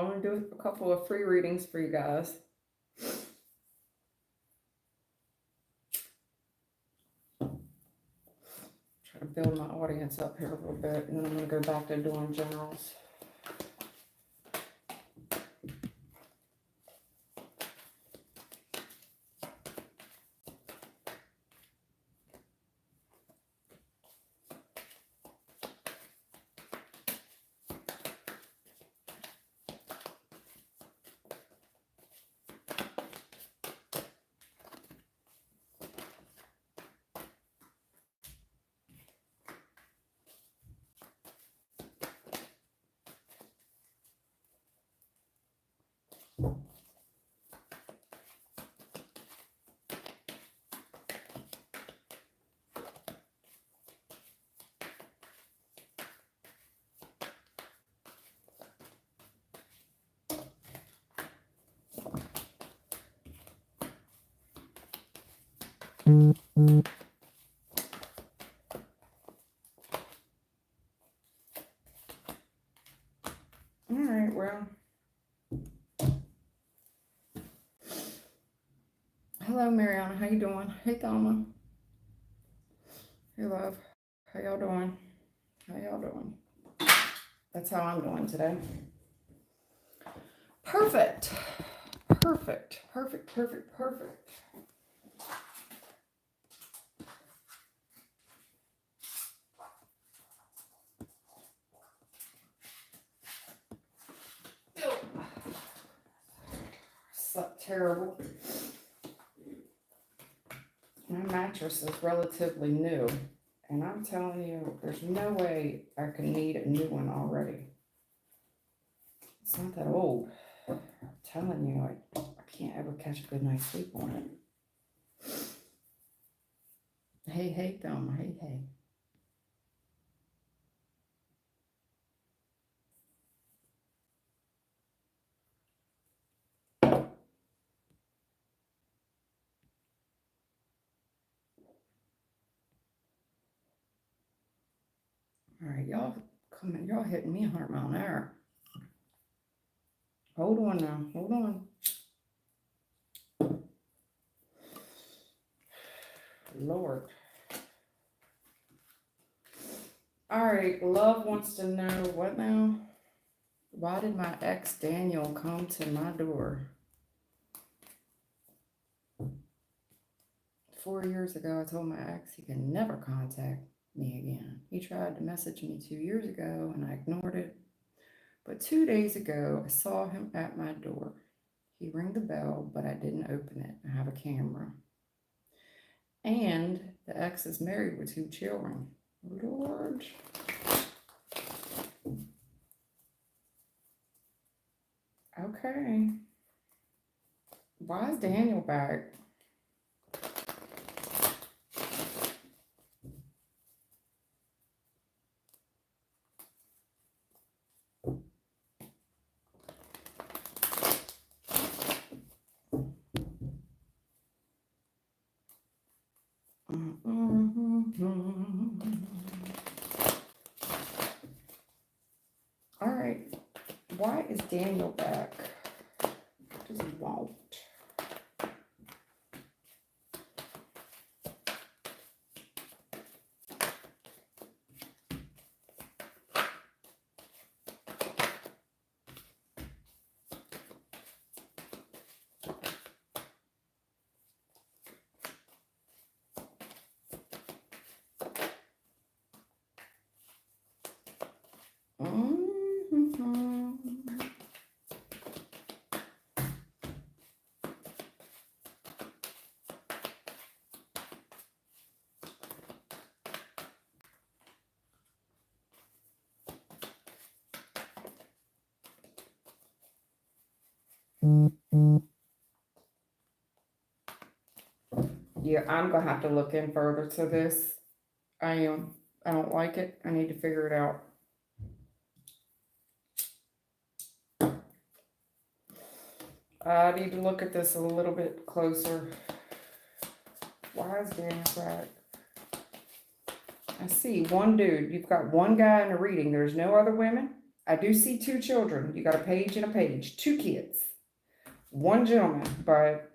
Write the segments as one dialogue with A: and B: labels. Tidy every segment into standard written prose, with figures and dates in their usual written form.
A: I'm going to do a couple of free readings for you guys. Try to build my audience up here a little bit, and then I'm going to go back to doing generals. All right, well. Hello, Mariana. How you doing? Hey, Thelma. Hey, love. How y'all doing? How y'all doing? That's how I'm doing today. Perfect. Perfect. Perfect. Perfect. Perfect. Slept terrible. My mattress is relatively new, and I'm telling you, there's no way I can need a new one already. It's not that old. I'm telling you, I can't ever catch a good night's sleep on it. Hey, Thelma. Hey. All right, y'all coming, y'all hitting me 100 mile an hour. Hold on now, hold on. Lord. All right, love wants to know what now? Why did my ex Daniel come to my door? 4 years ago, I told my ex he could never contact me again. He tried to message me 2 years ago and I ignored it. But 2 days ago, I saw him at my door. He rang the bell, but I didn't open it. I have a camera. And the ex is married with 2 children. Lord. Okay. Why is Daniel back? All right. Why is Daniel back? What does he want? Yeah, I'm gonna have to look in further to this. I am. I don't like it. I need to figure it out. I need to look at this a little bit closer. Why is Daniel back? I see one dude. You've got one guy in the reading. There's no other women. I do see two children. You got a page and a page. Two kids. One gentleman, but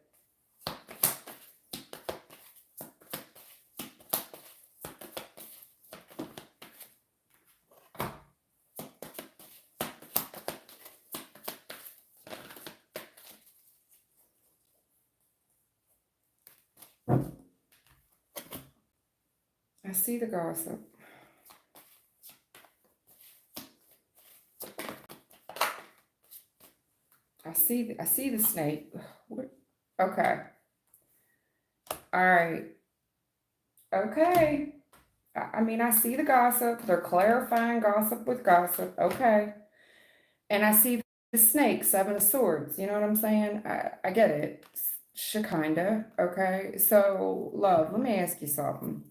A: I see the gossip. I see the snake. What? Okay. All right. Okay. I mean, I see the gossip. They're clarifying gossip with gossip. Okay. And I see the snake, Seven of Swords. You know what I'm saying? I get it. Shekinah. Okay. So, love, let me ask you something.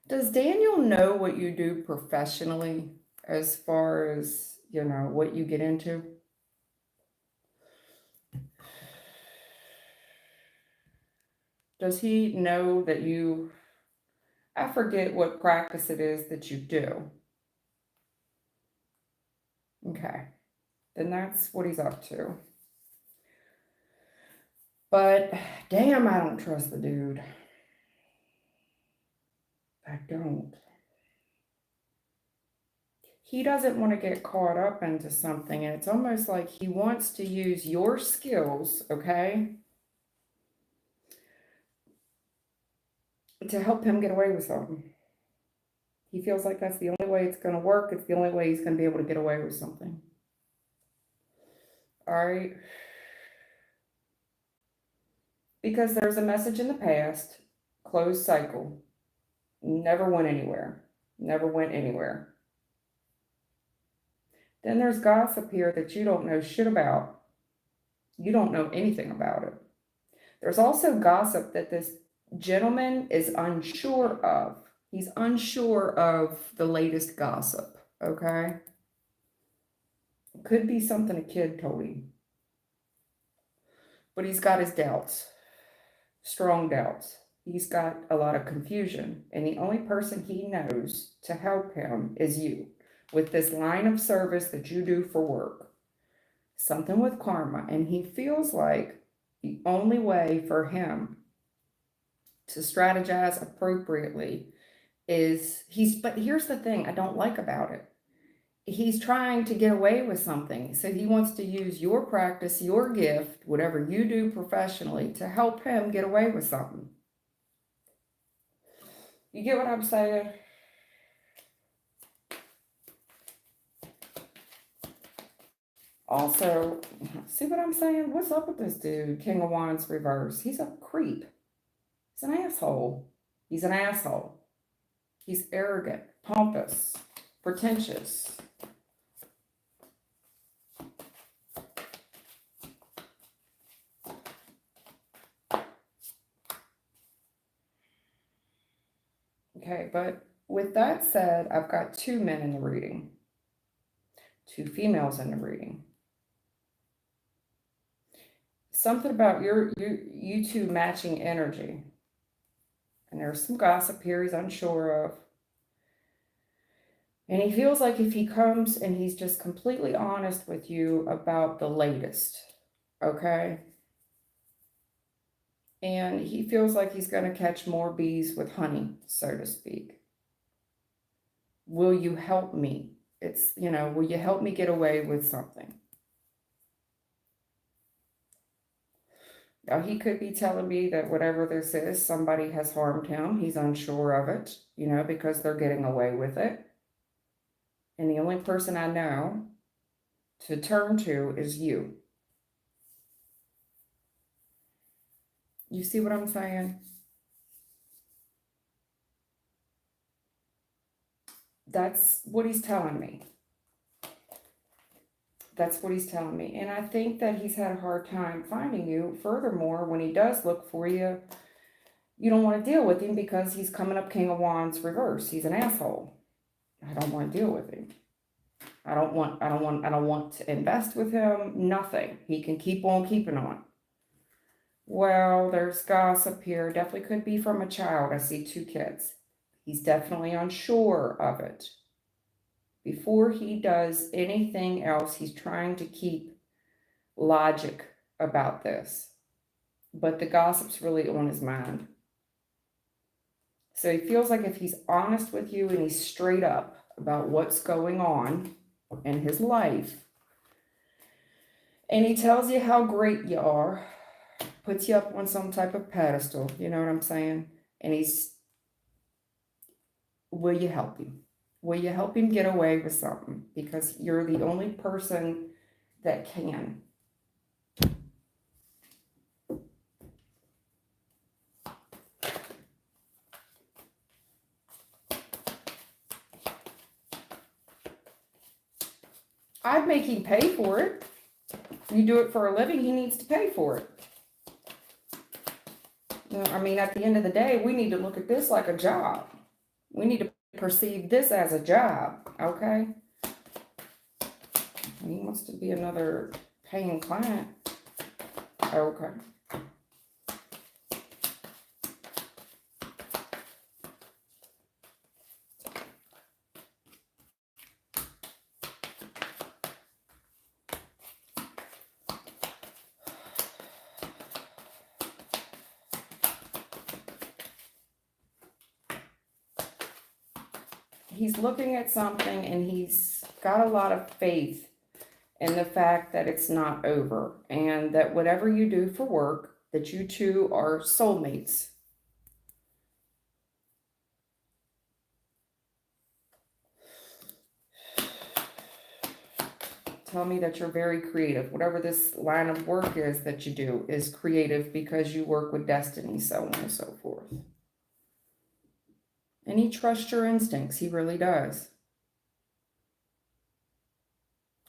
A: Does Daniel know what you do professionally as far as, what you get into? Does he know that I forget what practice it is that you do. Okay. Then that's what he's up to. But damn, I don't trust the dude. I don't. He doesn't want to get caught up into something, and it's almost like he wants to use your skills, okay, to help him get away with something. He feels like that's the only way it's going to work. It's the only way he's going to be able to get away with something. All right. Because there's a message in the past, closed cycle, never went anywhere, never went anywhere. Then there's gossip here that you don't know shit about. You don't know anything about it. There's also gossip that this gentleman is unsure of. He's unsure of the latest gossip, okay? It could be something a kid told him. But he's got his doubts, strong doubts. He's got a lot of confusion. And the only person he knows to help him is you, with this line of service that you do for work. Something with karma. And he feels like the only way for him to strategize appropriately is but here's the thing I don't like about it. He's trying to get away with something. So he wants to use your practice, your gift, whatever you do professionally, to help him get away with something. You get what I'm saying? Also, see what I'm saying? What's up with this dude? King of Wands reverse. He's a creep. He's an asshole. He's an asshole. He's arrogant, pompous, pretentious. Okay, but with that said, I've got two men in the reading, two females in the reading. Something about you two matching energy. And there's some gossip here he's unsure of. And he feels like if he comes and he's just completely honest with you about the latest, okay? And he feels like he's going to catch more bees with honey, so to speak. Will you help me? Will you help me get away with something? Now, he could be telling me that whatever this is, somebody has harmed him. He's unsure of it, because they're getting away with it. And the only person I know to turn to is you. You see what I'm saying? That's what he's telling me. That's what he's telling me. And I think that he's had a hard time finding you. Furthermore, when he does look for you, you don't want to deal with him because he's coming up King of Wands reverse. He's an asshole. I don't want to deal with him. I don't want to invest with him. Nothing. He can keep on keeping on. Well, there's gossip here. Definitely could be from a child. I see two kids. He's definitely unsure of it. Before he does anything else, he's trying to keep logic about this. But the gossip's really on his mind. So he feels like if he's honest with you and he's straight up about what's going on in his life, and he tells you how great you are, puts you up on some type of pedestal, you know what I'm saying? And will you help him? Will you help him get away with something? Because you're the only person that can. I'd make him pay for it. You do it for a living, he needs to pay for it. I mean, at the end of the day, we need to look at this like a job. We need to perceive this as a job, okay? He wants to be another paying client. Okay. He's looking at something and he's got a lot of faith in the fact that it's not over and that whatever you do for work, that you two are soulmates. Tell me that you're very creative. Whatever this line of work is that you do is creative because you work with destiny, so on and so forth. And he trusts your instincts. He really does.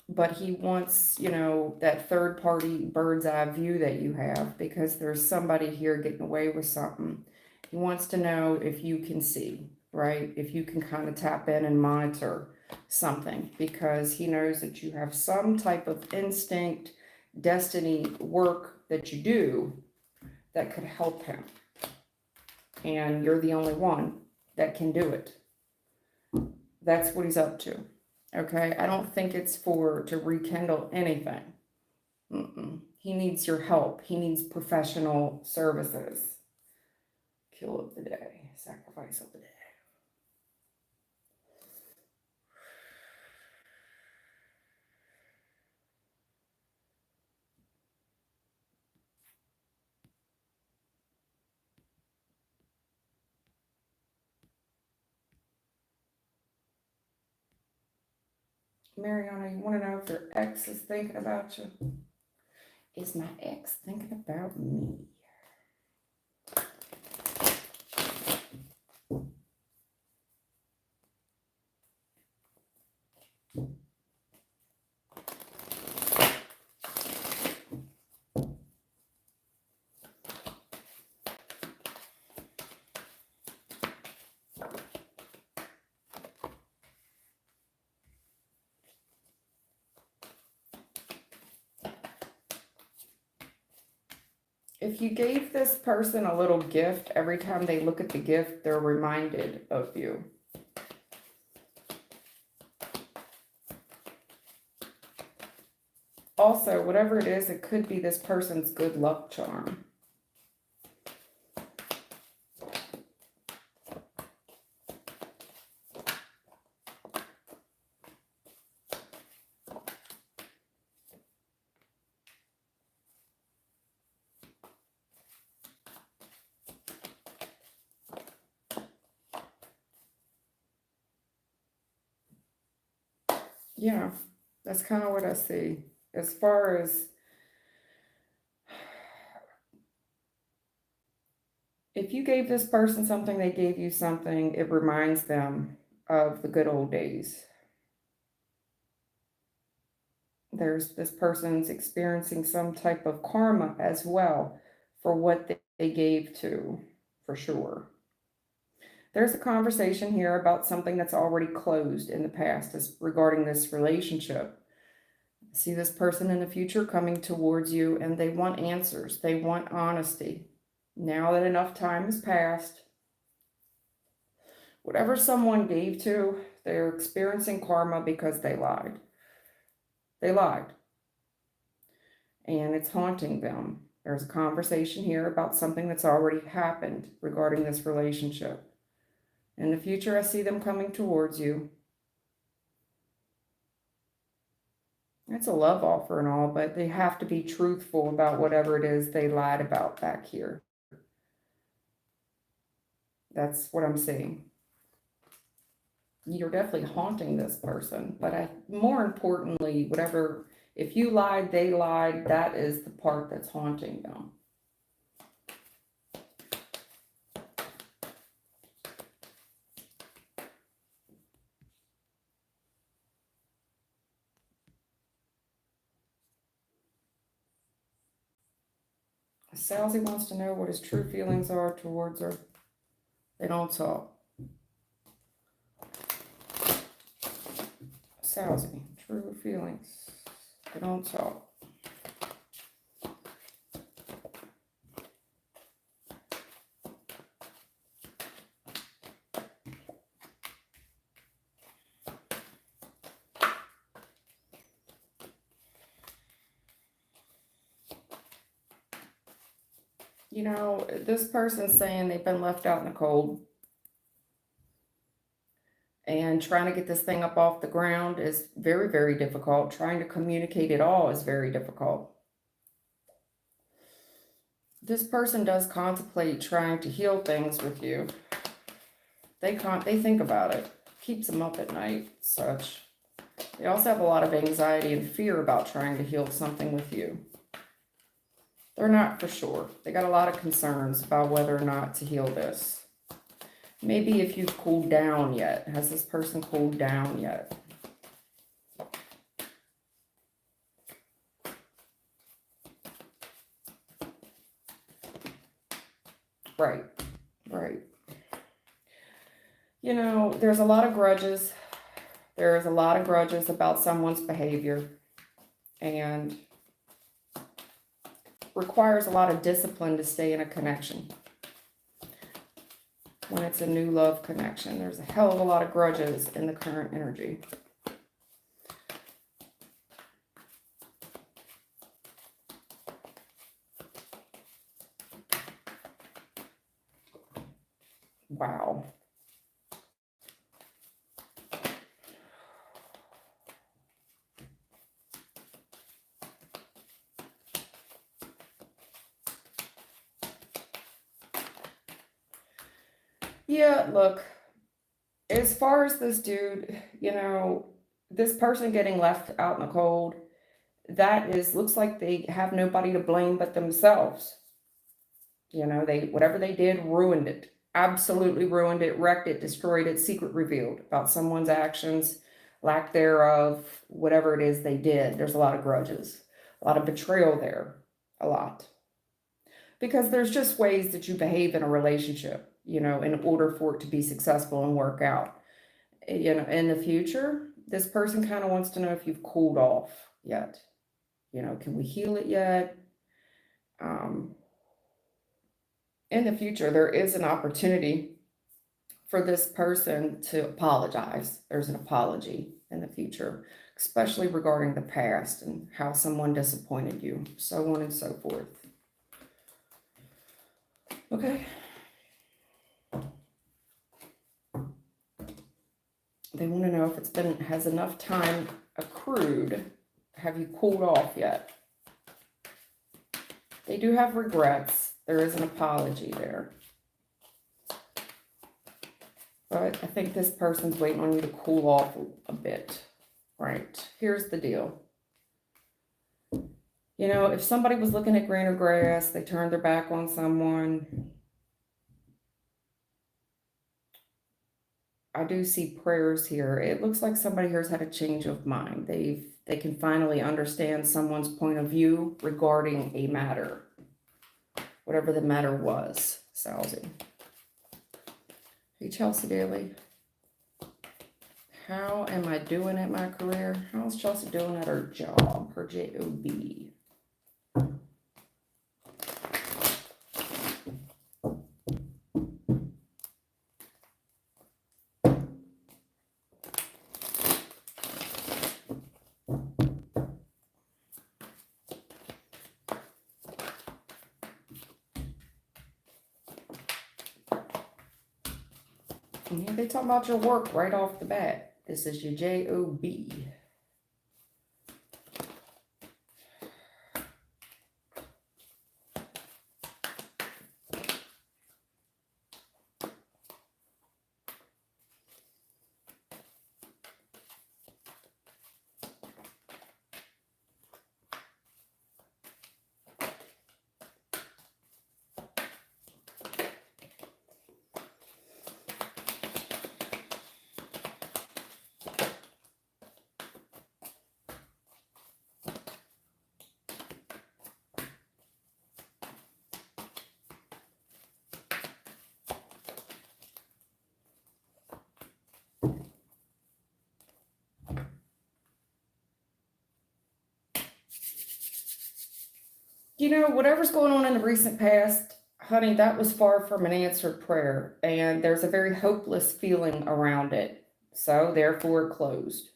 A: But he wants, that third party bird's eye view that you have because there's somebody here getting away with something. He wants to know if you can see, right? If you can kind of tap in and monitor something because he knows that you have some type of instinct, destiny work that you do that could help him. And you're the only one that can do it. That's what he's up to. Okay, I don't think it's to rekindle anything. He needs your help. He needs professional services. Kill of the day, sacrifice of the day. Mariana, you want to know if your ex is thinking about you? Is my ex thinking about me? If you gave this person a little gift, every time they look at the gift, they're reminded of you. Also, whatever it is, it could be this person's good luck charm. Yeah, that's kind of what I see. As far as if you gave this person something, they gave you something, it reminds them of the good old days. This person's experiencing some type of karma as well for what they gave to, for sure. There's a conversation here about something that's already closed in the past regarding this relationship. See this person in the future coming towards you and they want answers. They want honesty. Now that enough time has passed, Whatever someone gave to, they're experiencing karma because they lied. They lied. And it's haunting them. There's a conversation here about something that's already happened regarding this relationship. In the future, I see them coming towards you. It's a love offer and all, but they have to be truthful about whatever it is they lied about back here. That's what I'm seeing. You're definitely haunting this person, but more importantly, whatever, if you lied, they lied, that is the part that's haunting them. Salzy wants to know what his true feelings are towards her. They don't talk. Salzy, true feelings. They don't talk. You know, this person's saying they've been left out in the cold. And trying to get this thing up off the ground is very, very difficult. Trying to communicate at all is very difficult. This person does contemplate trying to heal things with you. They think about it. Keeps them up at night, such. They also have a lot of anxiety and fear about trying to heal something with you. They're not for sure. They got a lot of concerns about whether or not to heal this. Maybe if you've cooled down yet. Has this person cooled down yet? Right, right. You know, there's a lot of grudges. There's a lot of grudges about someone's behavior. And requires a lot of discipline to stay in a connection. When it's a new love connection, there's a hell of a lot of grudges in the current energy. Wow. Yeah, look, as far as this dude, you know, this person getting left out in the cold, looks like they have nobody to blame but themselves. You know, whatever they did ruined it. Absolutely ruined it, wrecked it, destroyed it, secret revealed about someone's actions, lack thereof, whatever it is they did. There's a lot of grudges, a lot of betrayal there, a lot. Because there's just ways that you behave in a relationship, you know, in order for it to be successful and work out. You know, in the future, this person kind of wants to know if you've cooled off yet. You know, can we heal it yet? In the future, there is an opportunity for this person to apologize. There's an apology in the future, especially regarding the past and how someone disappointed you, so on and so forth. Okay. They want to know if has enough time accrued. Have you cooled off yet? They do have regrets. There is an apology there. But I think this person's waiting on you to cool off a bit. Right. Here's the deal. You know, if somebody was looking at greener grass, they turned their back on someone. I do see prayers here. It looks like somebody here's had a change of mind. They can finally understand someone's point of view regarding a matter. Whatever the matter was, Salzy. Hey, Chelsea Daly. How am I doing at my career? How's Chelsea doing at her job, her J.O.B.? Yeah, they talk about your work right off the bat. This is your J-O-B. You know, whatever's going on in the recent past, honey, that was far from an answered prayer, and there's a very hopeless feeling around it. So, therefore, closed.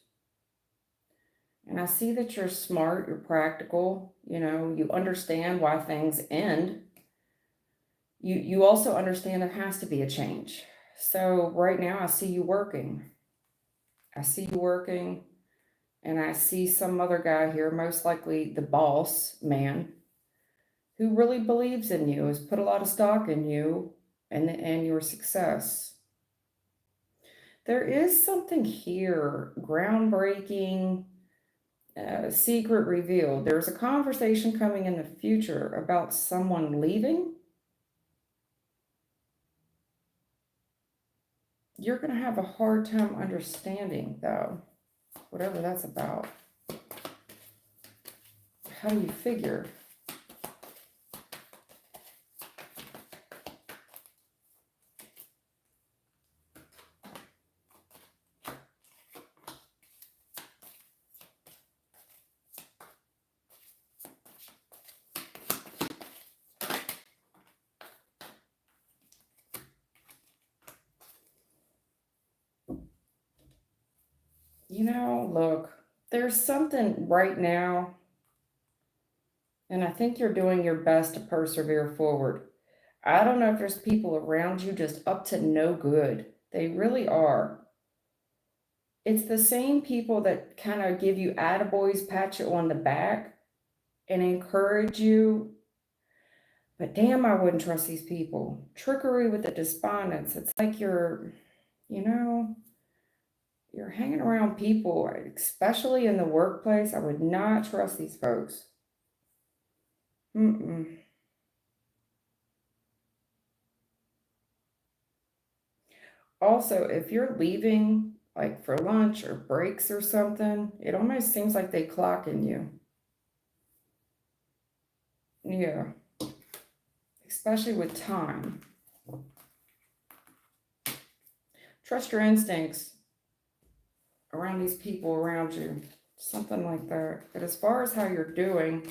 A: And I see that you're smart, you're practical, you understand why things end. You also understand there has to be a change. So, right now, I see you working. I see you working, and I see some other guy here, most likely the boss man, who really believes in you, has put a lot of stock in you and your success. There is something here, groundbreaking, secret revealed. There's a conversation coming in the future about someone leaving. You're going to have a hard time understanding, though, whatever that's about. How do you figure? Look, there's something right now, and I think you're doing your best to persevere forward. I don't know if there's people around you just up to no good. They really are. It's the same people that kind of give you attaboys, pat you on the back, and encourage you. But damn, I wouldn't trust these people. Trickery with the despondence. It's like you know, you're hanging around people, especially in the workplace. I would not trust these folks. Mm-mm. Also, if you're leaving like for lunch or breaks or something, it almost seems like they clock in you. Yeah, especially with time. Trust your instincts around these people around you. Something like that. But as far as how you're doing,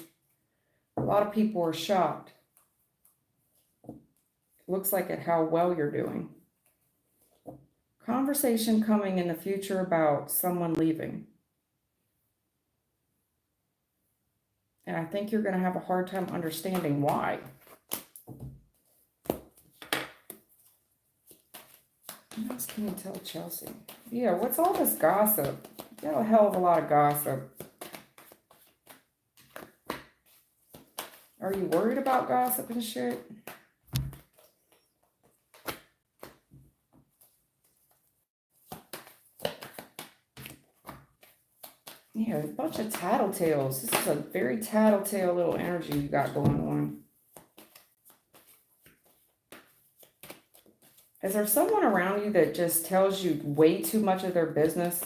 A: a lot of people are shocked. Looks like at how well you're doing. Conversation coming in the future about someone leaving. And I think you're going to have a hard time understanding why. What else can you tell Chelsea? Yeah, what's all this gossip? You got a hell of a lot of gossip. Are you worried about gossip and shit? Yeah, a bunch of tattletales. This is a very tattletale little energy you got going on. Is there someone around you that just tells you way too much of their business?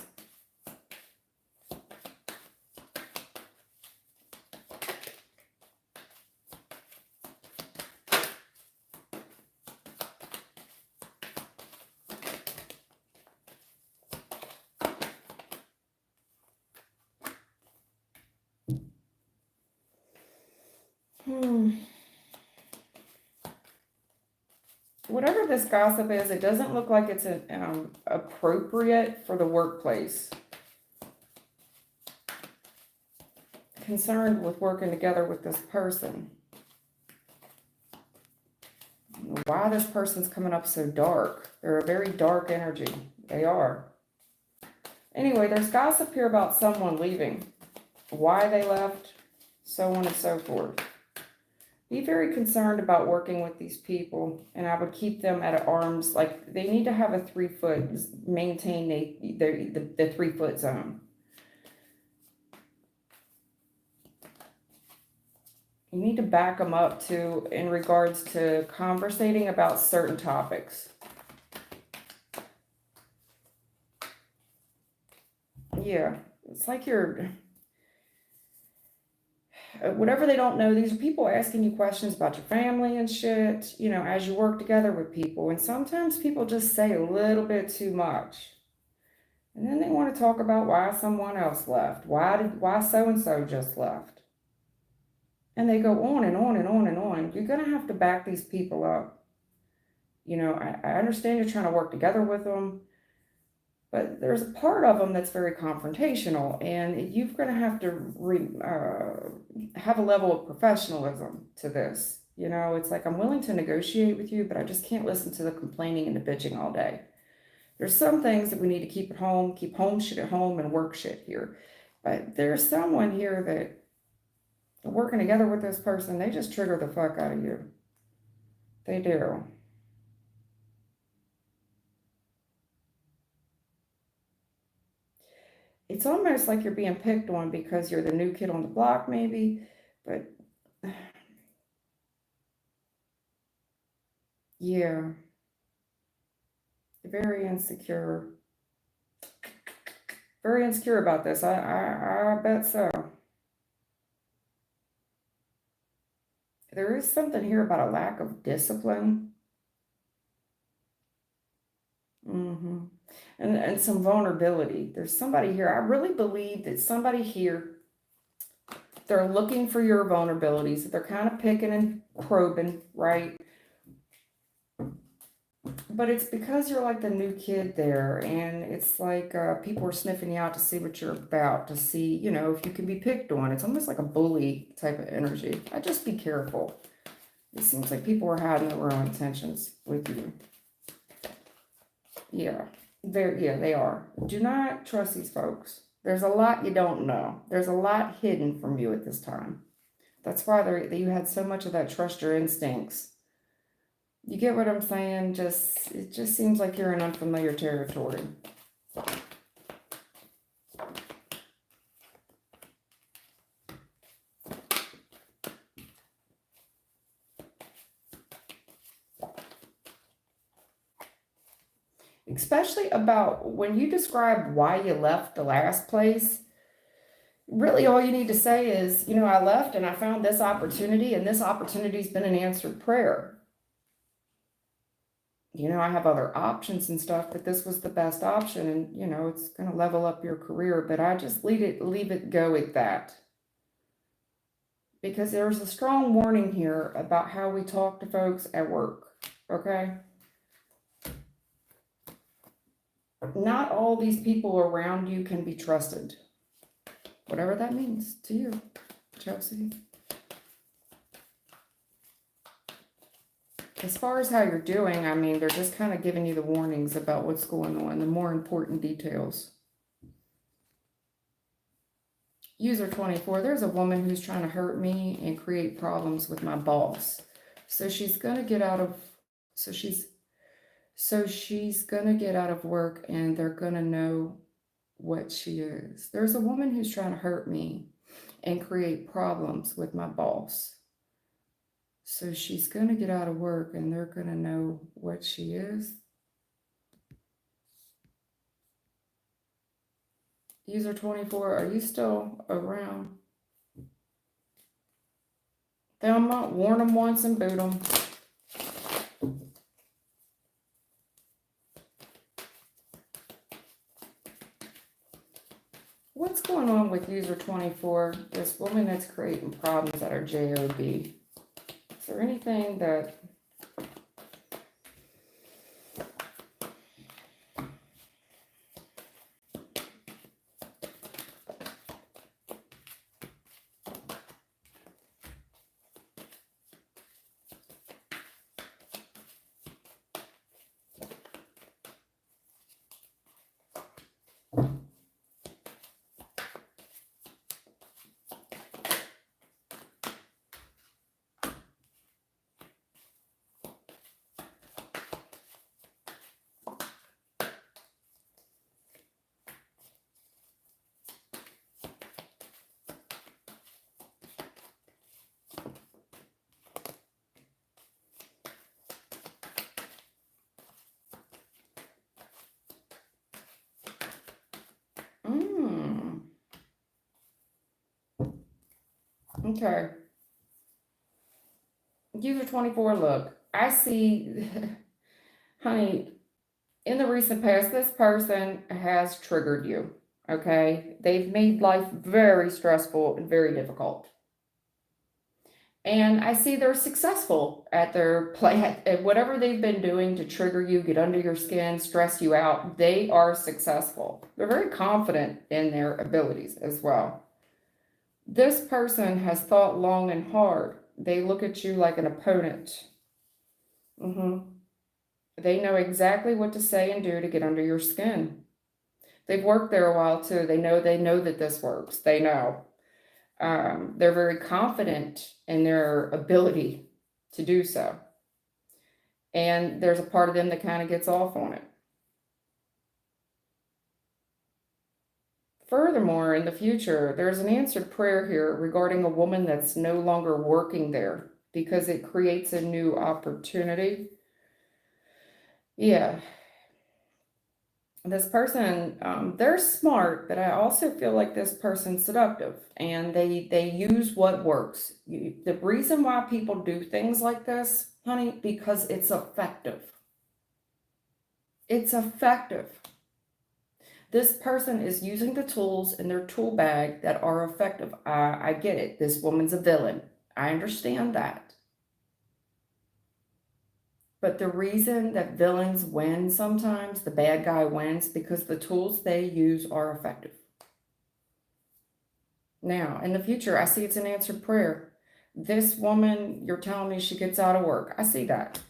A: Whatever this gossip is, it doesn't look like it's appropriate for the workplace. Concerned with working together with this person. why this person's coming up so dark. They're a very dark energy. They are. Anyway, there's gossip here about someone leaving. Why they left, so on and so forth. Be very concerned about working with these people, and I would keep them at arm's, like, they need to have a 3 foot, maintain the 3 foot zone. You need to back them up too in regards to conversating about certain topics. Yeah, it's like you're, whatever they don't know, these are people asking you questions about your family and shit, you know, as you work together with people. And sometimes people just say a little bit too much. And then they want to talk about why someone else left. Why so-and-so just left. And they go on and on and on and on. You're going to have to back these people up. You know, I understand you're trying to work together with them, but there's a part of them that's very confrontational, and you're going to have to have a level of professionalism to this. You know, it's like, I'm willing to negotiate with you, but I just can't listen to the complaining and the bitching all day. There's some things that we need to keep at home, keep home shit at home and work shit here. But there's someone here that working together with this person, they just trigger the fuck out of you. They do. It's almost like you're being picked on because you're the new kid on the block, maybe, but yeah, very insecure. Very insecure about this. I bet so. There is something here about a lack of discipline. And some vulnerability. There's somebody here. I really believe that somebody here, they're looking for your vulnerabilities. They're kind of picking and probing, right? But it's because you're like the new kid there, and it's like people are sniffing you out to see what you're about, to see, you know, if you can be picked on. It's almost like a bully type of energy. I just be careful. It seems like people are hiding their own intentions with you. Yeah, they are. Do not trust these folks. There's a lot you don't know. There's a lot hidden from you at this time. That's why you had so much of that trust your instincts. You get what I'm saying? It just seems like you're in unfamiliar territory. Especially about when you describe why you left the last place. Really, all you need to say is, you know, I left and I found this opportunity, and this opportunity's been an answered prayer. You know, I have other options and stuff, but this was the best option, and, you know, it's going to level up your career, but I just leave it go at that. Because there's a strong warning here about how we talk to folks at work, okay? Not all these people around you can be trusted. Whatever that means to you, Chelsea. As far as how you're doing, I mean, they're just kind of giving you the warnings about what's going on, the more important details. User 24, there's a woman who's trying to hurt me and create problems with my boss. So she's going to get out of, she's going to get out of work, and they're going to know what she is. There's a woman who's trying to hurt me and create problems with my boss. So she's going to get out of work, and they're going to know what she is. User 24, are you still around? Thelma, warn them once and boot them. What's going on with user 24? This woman that's creating problems at her job. Is there anything that... Okay. User 24, look, I see, honey, in the recent past, this person has triggered you. Okay. They've made life very stressful and very difficult. And I see they're successful at their play, at whatever they've been doing to trigger you, get under your skin, stress you out. They are successful. They're very confident in their abilities as well. This person has thought long and hard. They look at you like an opponent. They know exactly what to say and do to get under your skin. They've worked there a while too. They know that this works. They know. They're very confident in their ability to do so. And there's a part of them that kind of gets off on it. Furthermore, in the future, there's an answered prayer here regarding a woman that's no longer working there because it creates a new opportunity. Yeah. This person, they're smart, but I also feel like this person's seductive, and they use what works. The reason why people do things like this, honey, because it's effective. It's effective. This person is using the tools in their tool bag that are effective. I get it. This woman's a villain. I understand that. But the reason that villains win sometimes, the bad guy wins, because the tools they use are effective. Now, in the future, I see it's an answered prayer. This woman, you're telling me she gets out of work. I see that.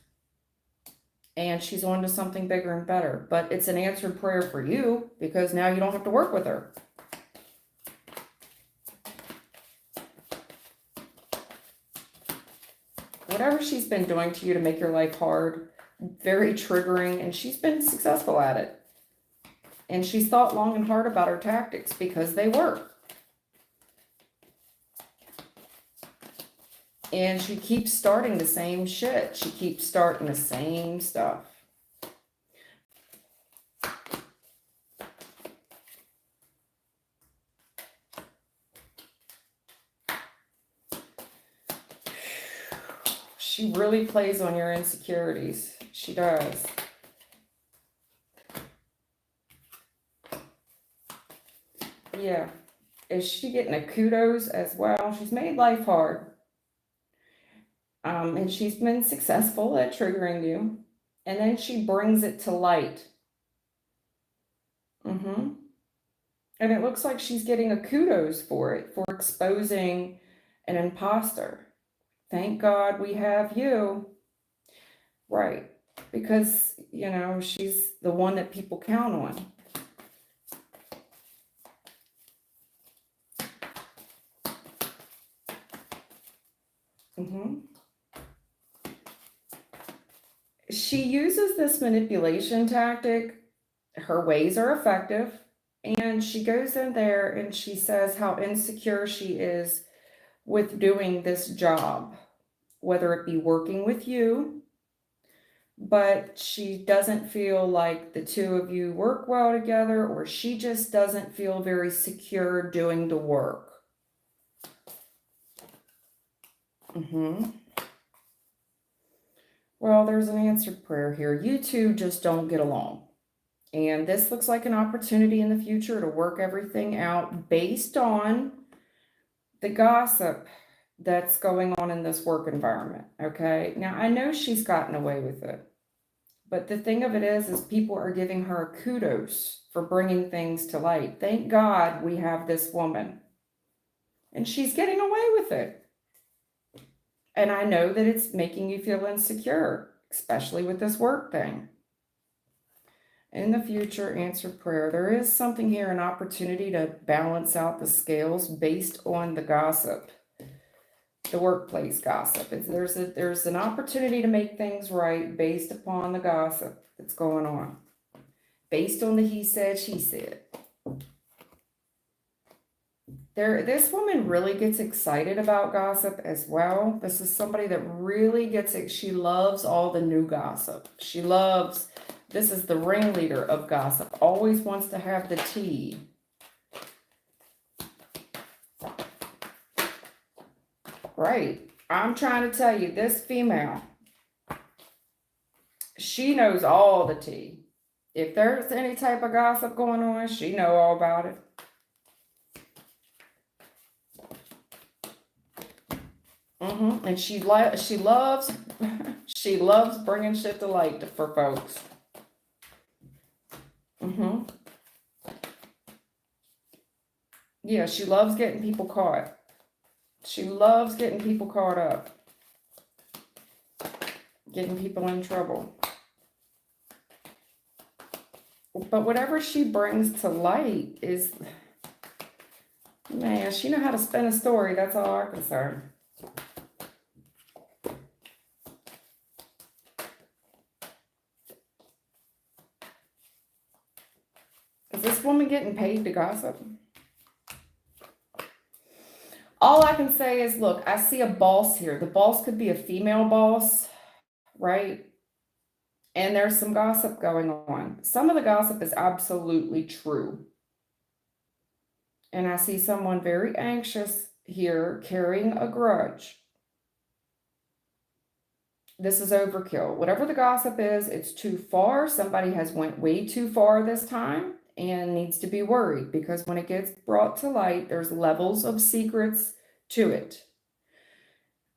A: And she's on to something bigger and better. But it's an answered prayer for you because now you don't have to work with her. Whatever she's been doing to you to make your life hard, very triggering, and she's been successful at it. And she's thought long and hard about her tactics because they work. And she keeps starting the same shit. She keeps starting the same stuff. She really plays on your insecurities. She does. Yeah. Is she getting a kudos as well? She's made life hard. And she's been successful at triggering you. And then she brings it to light. And it looks like she's getting a kudos for it, for exposing an imposter. Thank God we have you. Right. Because, you know, she's the one that people count on. She uses this manipulation tactic. Her ways are effective. And she goes in there and she says how insecure she is with doing this job, whether it be working with you, but she doesn't feel like the two of you work well together, or she just doesn't feel very secure doing the work. Well, there's an answered prayer here. You two just don't get along. And this looks like an opportunity in the future to work everything out based on the gossip that's going on in this work environment. Okay. Now, I know she's gotten away with it. But the thing of it is people are giving her kudos for bringing things to light. Thank God we have this woman. And she's getting away with it. And I know that it's making you feel insecure, especially with this work thing. In the future, answered prayer. There is something here, an opportunity to balance out the scales based on the gossip, the workplace gossip. There's an opportunity to make things right based upon the gossip that's going on, based on the he said, she said. This woman really gets excited about gossip as well. This is somebody that really gets it. She loves all the new gossip. This is the ringleader of gossip, always wants to have the tea. Right. I'm trying to tell you, this female, she knows all the tea. If there's any type of gossip going on, she know all about it. And she loves she loves bringing shit to light for folks. Yeah, she loves getting people caught. She loves getting people caught up, getting people in trouble. But whatever she brings to light is, man, she know how to spin a story. That's all I'm concerned. Is this woman getting paid to gossip? All I can say is, look, I see a boss here. The boss could be a female boss, right? And there's some gossip going on. Some of the gossip is absolutely true. And I see someone very anxious here, carrying a grudge. This is overkill. Whatever the gossip is, it's too far. Somebody has went way too far this time and needs to be worried, because when it gets brought to light, there's levels of secrets to it.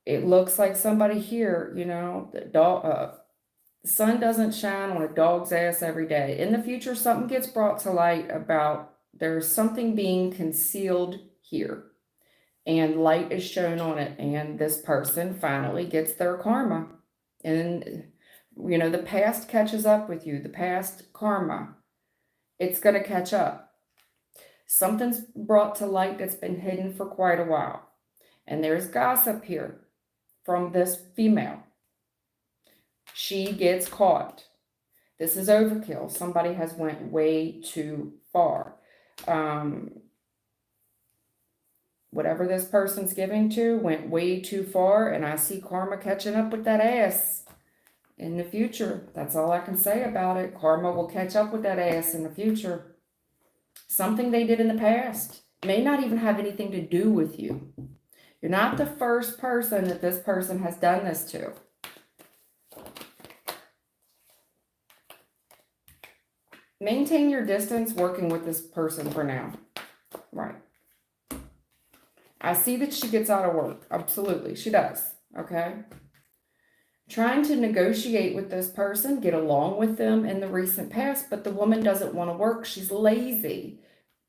A: It looks like somebody here, the sun doesn't shine on a dog's ass every day. In the future, something gets brought to light about there's something being concealed here, and light is shown on it, and this person finally gets their karma. And the past catches up with you. The past karma, it's going to catch up. Something's brought to light that's been hidden for quite a while, and there's gossip here from this female. She gets caught. This is overkill. Somebody has went way too far. Whatever this person's giving to went way too far, and I see karma catching up with that ass in the future. That's all I can say about it. Karma will catch up with that ass in the future. Something they did in the past may not even have anything to do with you. You're not the first person that this person has done this to. Maintain your distance working with this person for now. Right. I see that she gets out of work. Absolutely, she does. Okay. Trying to negotiate with this person, get along with them in the recent past, but the woman doesn't want to work. She's lazy.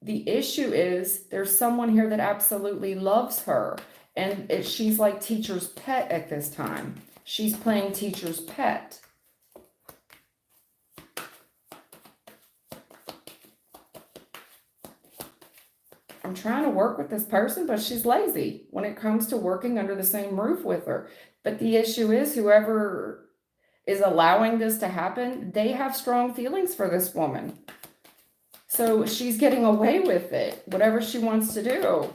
A: The issue is there's someone here that absolutely loves her, and she's like teacher's pet at this time. She's playing teacher's pet. I'm trying to work with this person, but she's lazy when it comes to working under the same roof with her. But the issue is, whoever is allowing this to happen, they have strong feelings for this woman. So she's getting away with it, whatever she wants to do.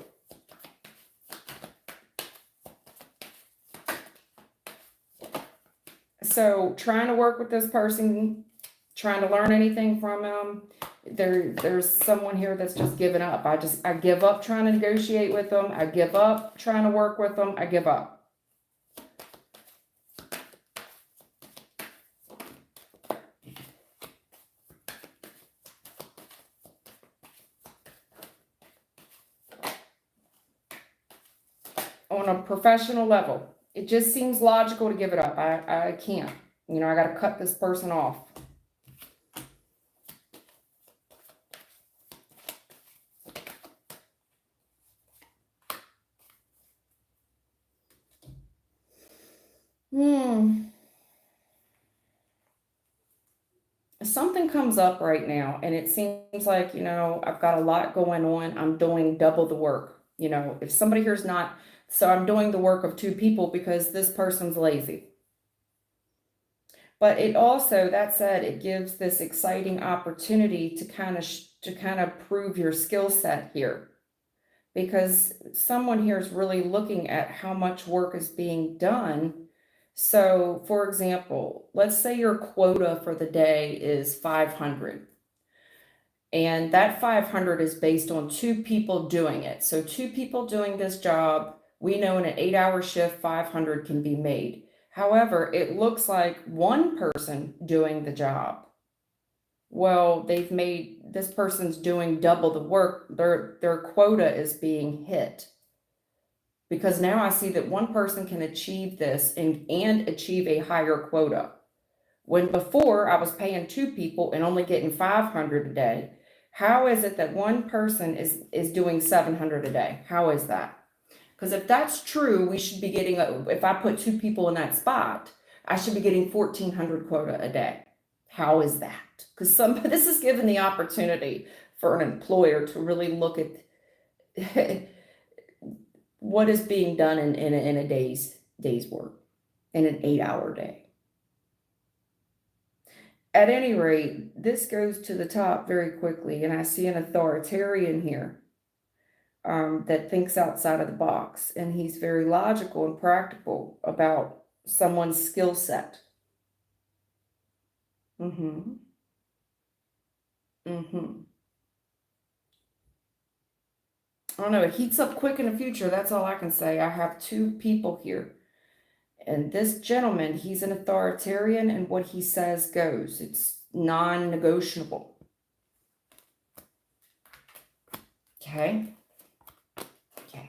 A: So trying to work with this person, trying to learn anything from them, there's someone here that's just given up. I give up trying to negotiate with them. I give up trying to work with them. I give up. On a professional level, it just seems logical to give it up. I can't. I got to cut this person off. Something comes up right now, and it seems like, I've got a lot going on. I'm doing double the work. If somebody here's not, so I'm doing the work of two people because this person's lazy. But it also, that said, it gives this exciting opportunity to kind of prove your skill set here, because someone here is really looking at how much work is being done. So, for example, let's say your quota for the day is 500. And that 500 is based on two people doing it. So 2 people doing this job We know in an 8-hour shift, 500 can be made. However, it looks like one person doing the job. Well, they've made, this person's doing double the work. Their quota is being hit. Because now I see that one person can achieve this and achieve a higher quota. When before I was paying 2 people and only getting 500 a day. How is it that one person is doing 700 a day? How is that? Because if that's true, we should be getting, if I put 2 people in that spot, I should be getting 1,400 quota a day. How is that? Because this is given the opportunity for an employer to really look at what is being done in a day's work, in an 8-hour day. At any rate, this goes to the top very quickly, and I see an authoritarian here that thinks outside of the box, and he's very logical and practical about someone's skill set. Mm-hmm. Mm-hmm. I don't know, it heats up quick in the future, that's all I can say. I have 2 people here. And this gentleman, he's an authoritarian, and what he says goes. It's non-negotiable. Okay? Okay.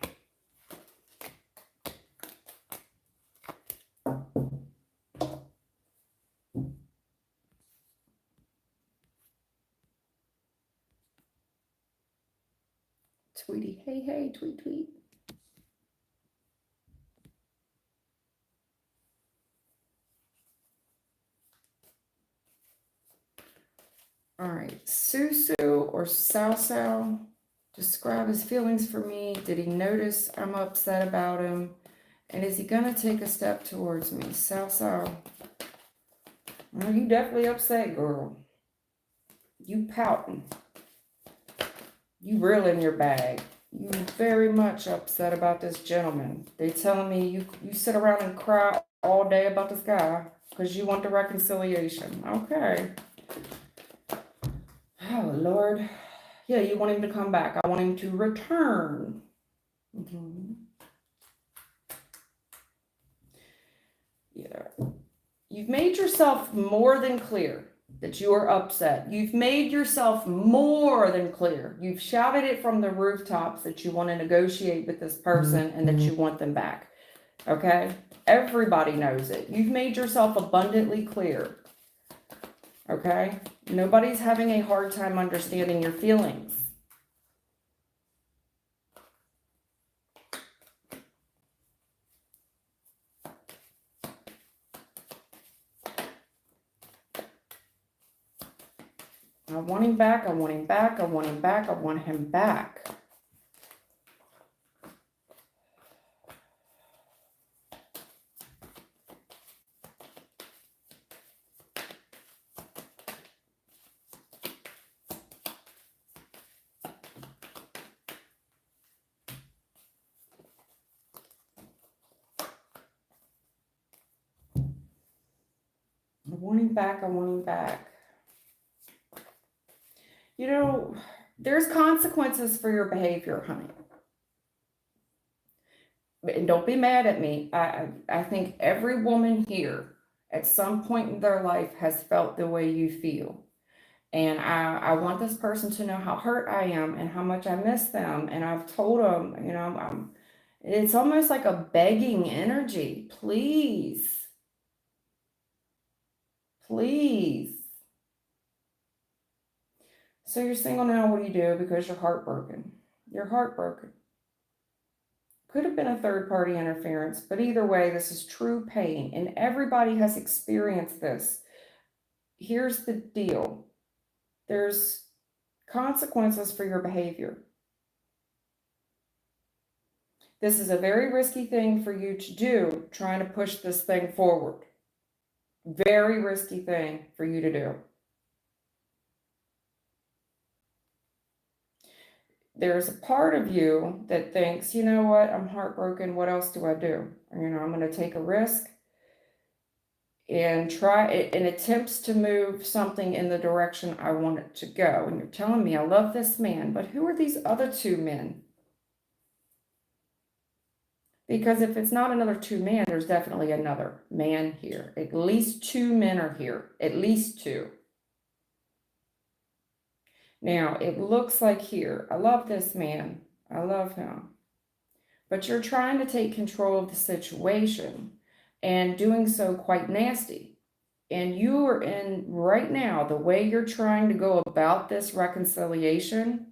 A: Tweety, hey, tweet. All right, Susu or Sao, describe his feelings for me. Did he notice I'm upset about him? And is he gonna take a step towards me? Sao. Well, you definitely upset, girl. You pouting. You real in your bag. You very much upset about this gentleman. They telling me you sit around and cry all day about this guy because you want the reconciliation. Okay. Oh, Lord. Yeah, you want him to come back. I want him to return. Mm-hmm. Yeah. You've made yourself more than clear that you are upset. You've made yourself more than clear. You've shouted it from the rooftops that you want to negotiate with this person and that you want them back. Okay? Everybody knows it. You've made yourself abundantly clear. Okay? Nobody's having a hard time understanding your feelings. I want him back, I want him back, I want him back, I want him back. I want him back, I want him back. You know, there's consequences for your behavior, honey. And don't be mad at me. I think every woman here at some point in their life has felt the way you feel. And I want this person to know how hurt I am and how much I miss them. And I've told them, you know, it's almost like a begging energy. Please. Please. So you're single now, what do you do? Because you're heartbroken. You're heartbroken. Could have been a third party interference, but either way, this is true pain, and everybody has experienced this. Here's the deal. There's consequences for your behavior. This is a very risky thing for you to do, trying to push this thing forward. Very risky thing for you to do. There's a part of you that thinks, you know what, I'm heartbroken. What else do I do? You know, I'm going to take a risk and try it and attempts to move something in the direction I want it to go. And you're telling me I love this man, but who are these other 2 men? Because if it's not another two men, there's definitely another man here. At least two men are here. At least two. Now, it looks like here, I love this man. I love him. But you're trying to take control of the situation and doing so quite nasty. And you are in, right now, the way you're trying to go about this reconciliation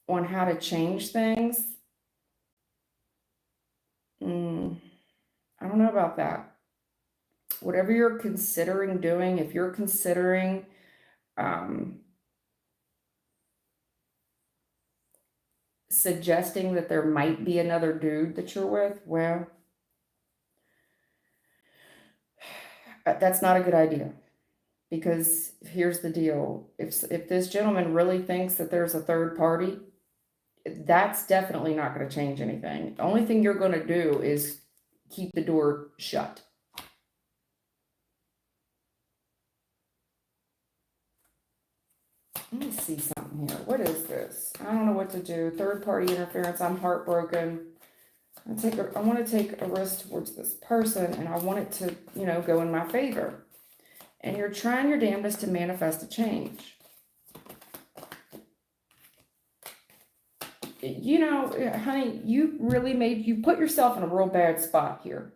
A: on how to change things, I don't know about that. Whatever you're considering doing, if you're considering suggesting that there might be another dude that you're with, well, that's not a good idea. Because here's the deal. If this gentleman really thinks that there's a third party, that's definitely not going to change anything. The only thing you're going to do is keep the door shut. Let me see something here. What is this? I don't know what to do. Third party interference. I'm heartbroken. I want to take a risk towards this person, and I want it to, go in my favor. And you're trying your damnedest to manifest a change. Honey, you put yourself in a real bad spot here.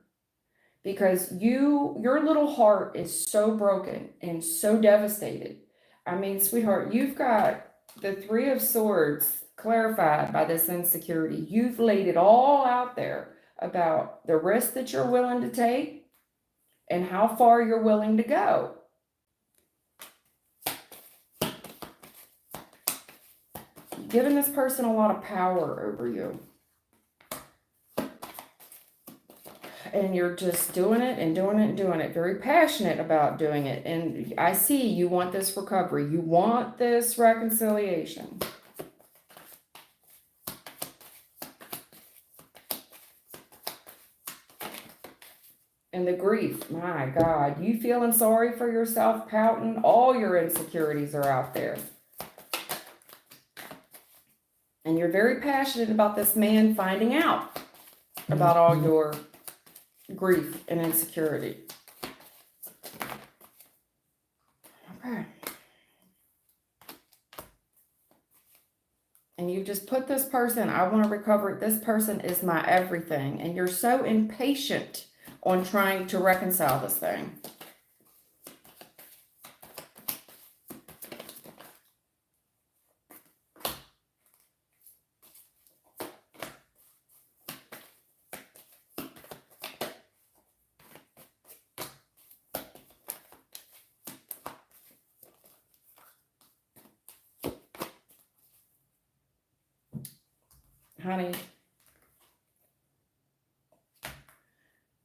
A: Because your little heart is so broken and so devastated. I mean, sweetheart, you've got the Three of Swords clarified by this insecurity. You've laid it all out there about the risk that you're willing to take and how far you're willing to go. You've given this person a lot of power over you. And you're just doing it and doing it and doing it. Very passionate about doing it. And I see you want this recovery. You want this reconciliation. And the grief, my God, you feeling sorry for yourself, pouting, all your insecurities are out there. And you're very passionate about this man finding out about all your grief and insecurity. Okay. And you just put this person, I want to recover it. This person is my everything. And you're so impatient on trying to reconcile this thing. Honey,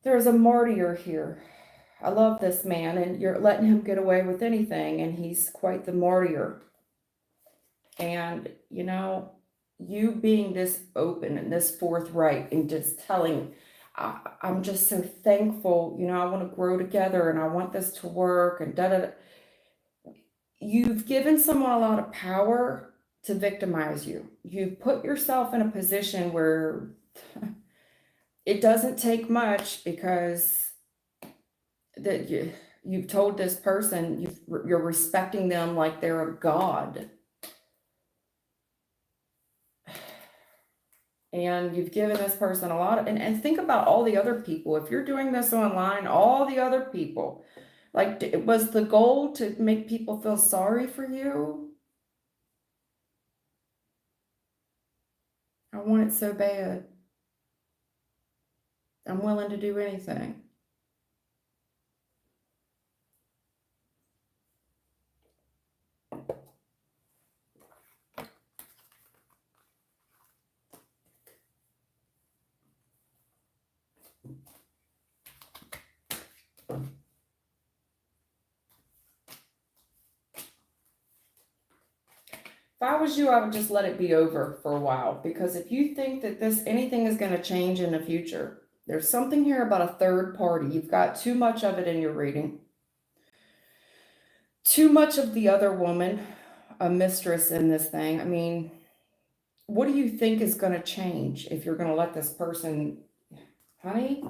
A: there's a martyr here. I love this man, and you're letting him get away with anything, and he's quite the martyr. And, you being this open and this forthright and just telling, I'm just so thankful, I want to grow together and I want this to work and da-da-da. You've given someone a lot of power to victimize you. You've put yourself in a position where it doesn't take much, because that you've told this person you're respecting them like they're a god. And you've given this person a lot of, and think about all the other people. If you're doing this online, all the other people, like, was the goal to make people feel sorry for you? I want it so bad. I'm willing to do anything. If I was you, I would just let it be over for a while, because if you think that anything is going to change in the future, there's something here about a third party. You've got too much of it in your reading. Too much of the other woman, a mistress in this thing. I mean, What do you think is going to change if you're going to let this person, honey?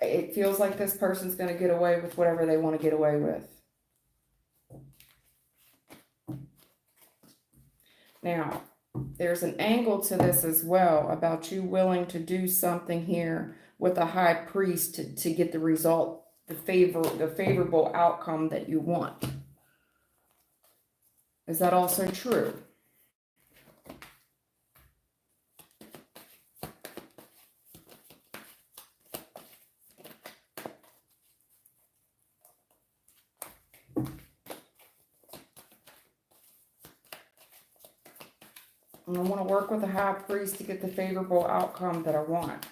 A: It feels like this person's going to get away with whatever they want to get away with. Now, there's an angle to this as well about you willing to do something here with a high priest to get the result, the favorable outcome that you want. Is that also true? And I want to work with a high priest to get the favorable outcome that I want.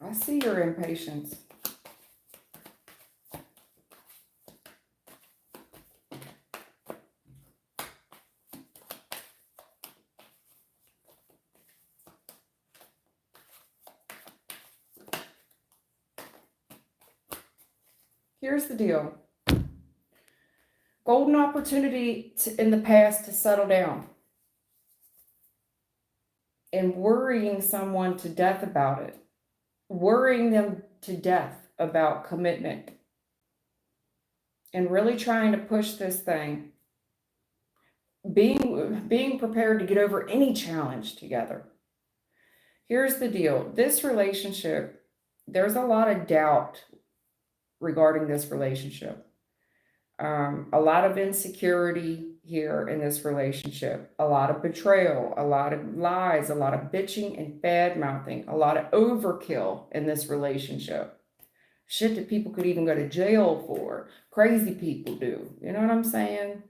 A: I see your impatience. Here's the deal. Golden opportunity in the past to settle down. And worrying someone to death about it. Worrying them to death about commitment. And really trying to push this thing. Being prepared to get over any challenge together. Here's the deal. This relationship, there's a lot of doubt regarding this relationship. A lot of insecurity here in this relationship, a lot of betrayal, a lot of lies, a lot of bitching and bad mouthing, a lot of overkill in this relationship. Shit that people could even go to jail for. Crazy people do. You know what I'm saying?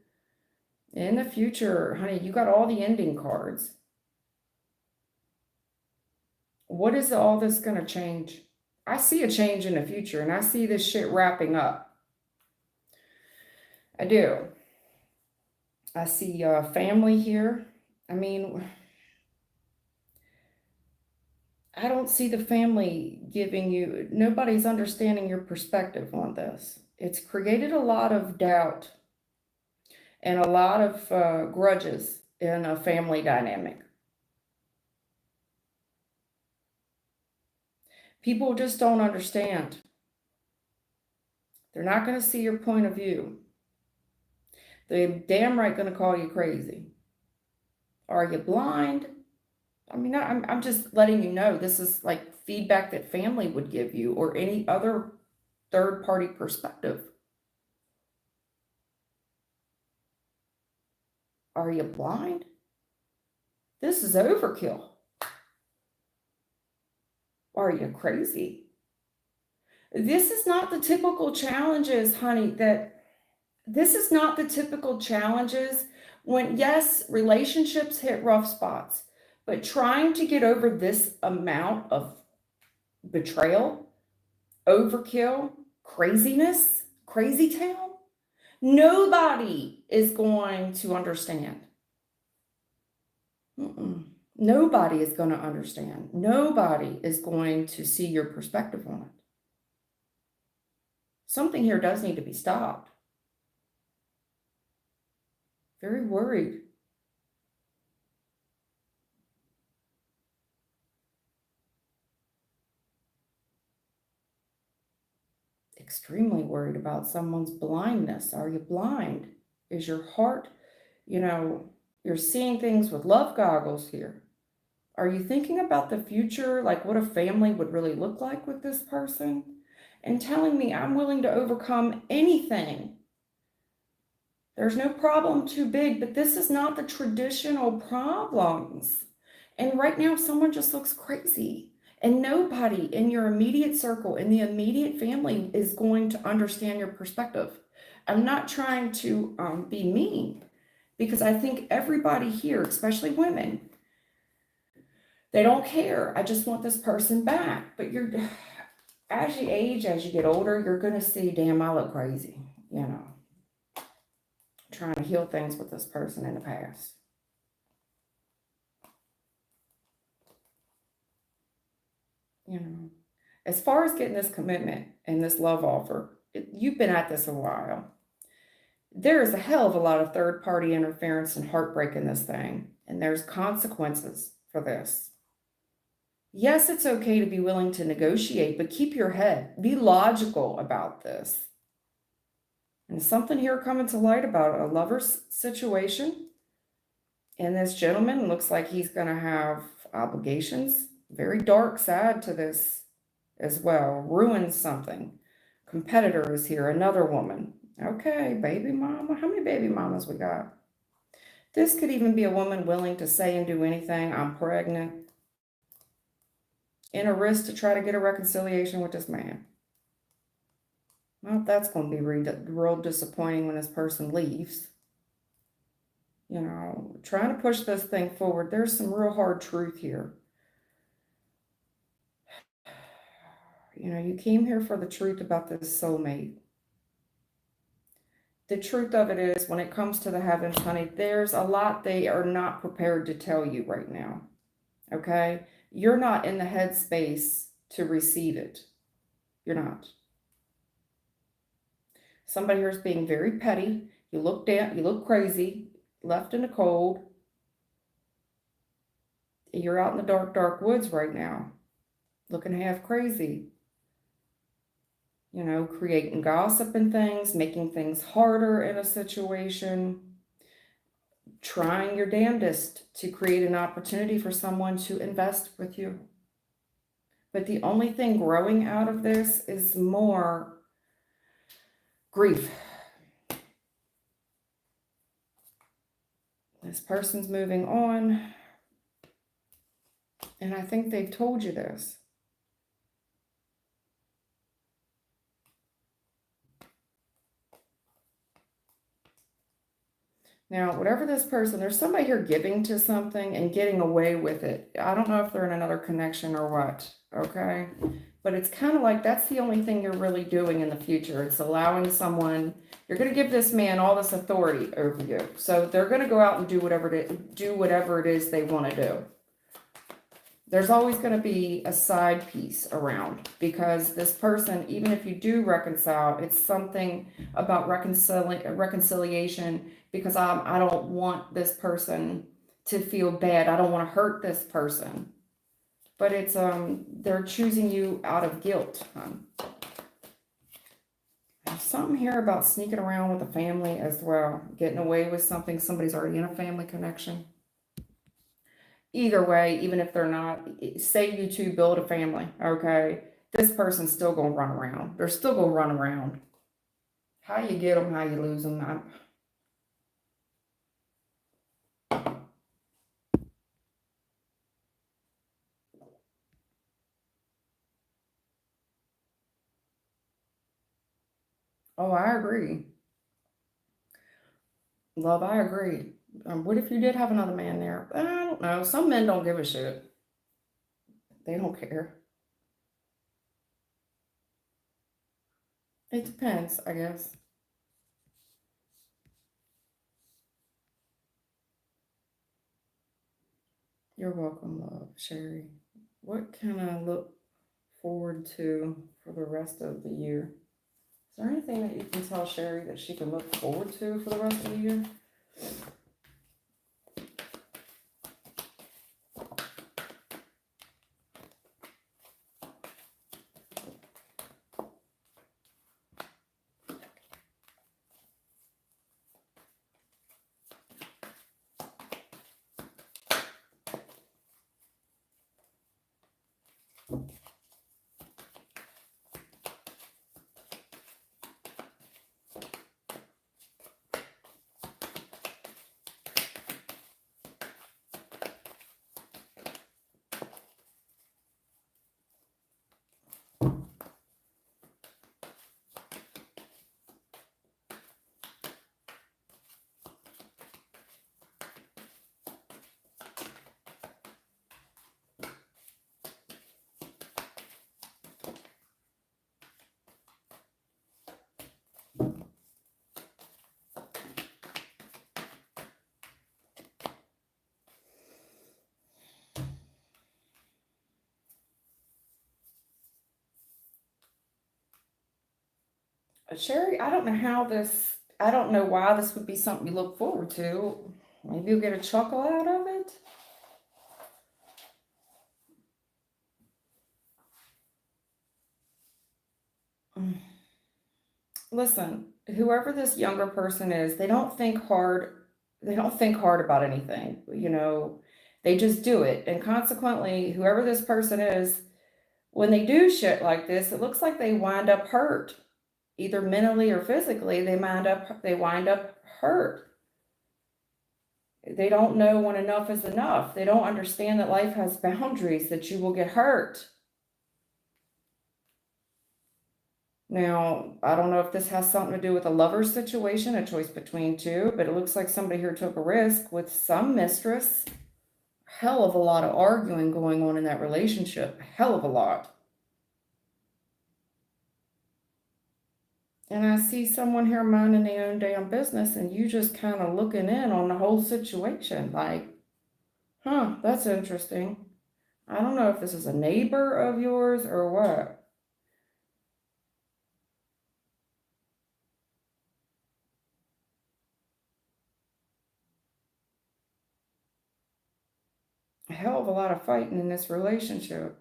A: In the future, honey, you got all the ending cards. What is all this going to change? I see a change in the future, and I see this shit wrapping up. I do. I see family here. I mean, I don't see the family giving you, nobody's understanding your perspective on this. It's created a lot of doubt and a lot of grudges in a family dynamic. People just don't understand. They're not going to see your point of view. They're damn right going to call you crazy. Are you blind? I mean, I'm just letting you know this is like feedback that family would give you or any other third-party perspective. Are you blind? This is overkill. Are you crazy? This is not the typical challenges, honey, this is not the typical challenges when, yes, relationships hit rough spots, but trying to get over this amount of betrayal, overkill, craziness, crazy town, nobody is going to understand. Nobody is going to understand. Nobody is going to see your perspective on it. Something here does need to be stopped. Very worried. Extremely worried about someone's blindness. Are you blind? Is your heart, you're seeing things with love goggles here. Are you thinking about the future, like what a family would really look like with this person? And telling me I'm willing to overcome anything. There's no problem too big, but this is not the traditional problems. And right now, someone just looks crazy. And nobody in your immediate circle, in the immediate family, is going to understand your perspective. I'm not trying to be mean. Because I think everybody here, especially women, they don't care. I just want this person back. But as you age, as you get older, you're going to see, damn, I look crazy, trying to heal things with this person in the past. As far as getting this commitment and this love offer, you've been at this a while. There is a hell of a lot of third-party interference and heartbreak in this thing, and there's consequences for this. Yes, it's okay to be willing to negotiate, but keep your head. Be logical about this. And something here coming to light about a lover's situation. And this gentleman looks like he's going to have obligations. Very dark side to this as well. Ruins something. Competitor is here, another woman. Okay, baby mama. How many baby mamas we got? This could even be a woman willing to say and do anything. I'm pregnant. In a risk to try to get a reconciliation with this man. Well, that's going to be real disappointing when this person leaves. Trying to push this thing forward. There's some real hard truth here. You came here for the truth about this soulmate. The truth of it is, when it comes to the heavens, honey, there's a lot they are not prepared to tell you right now. Okay? You're not in the headspace to receive it. You're not. Somebody here is being very petty. You look down, you look crazy, left in the cold. You're out in the dark, dark woods right now, looking half crazy. Creating gossip and things, making things harder in a situation, trying your damnedest to create an opportunity for someone to invest with you. But the only thing growing out of this is more grief. This person's moving on, and I think they've told you this. Now, whatever this person, there's somebody here giving to something and getting away with it. I don't know if they're in another connection or what, okay? But it's kind of like that's the only thing you're really doing in the future. It's allowing someone, you're going to give this man all this authority over you. So they're going to go out and do whatever it is they want to do. There's always going to be a side piece around, because this person, even if you do reconcile, it's something about reconciliation, because I don't want this person to feel bad. I don't want to hurt this person. But it's they're choosing you out of guilt. There's something here about sneaking around with the family as well, getting away with something. Somebody's already in a family connection. Either way, even if they're not, say you two build a family, okay? This person's still going to run around. They're still going to run around. How you get them, how you lose them. Oh, I agree. Love, I agree. What if you did have another man there? I don't know. Some men don't give a shit. They don't care. It depends, I guess. You're welcome, love, Sherry. What can I look forward to for the rest of the year? Is there anything that you can tell Sherry that she can look forward to for the rest of the year? Sherry, I don't know why this would be something you look forward to. Maybe you'll get a chuckle out of it. Mm. Listen, whoever this younger person is, they don't think hard. They don't think hard about anything. They just do it. And consequently, whoever this person is, when they do shit like this, it looks like they wind up hurt, either mentally or physically. They wind up hurt. They don't know when enough is enough. They don't understand that life has boundaries, that you will get hurt. Now, I don't know if this has something to do with a lover situation, a choice between two, but it looks like somebody here took a risk with some mistress. Hell of a lot of arguing going on in that relationship. Hell of a lot. And I see someone here minding their own damn business, and you just kind of looking in on the whole situation. Like, huh, that's interesting. I don't know if this is a neighbor of yours or what. A hell of a lot of fighting in this relationship.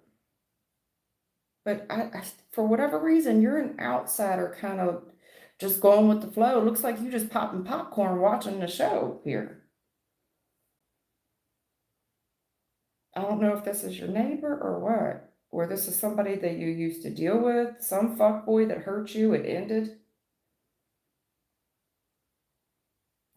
A: But for whatever reason, you're an outsider, kind of just going with the flow. It looks like you just popping popcorn watching the show here. I don't know if this is your neighbor or what, or this is somebody that you used to deal with, some fuckboy that hurt you, it ended.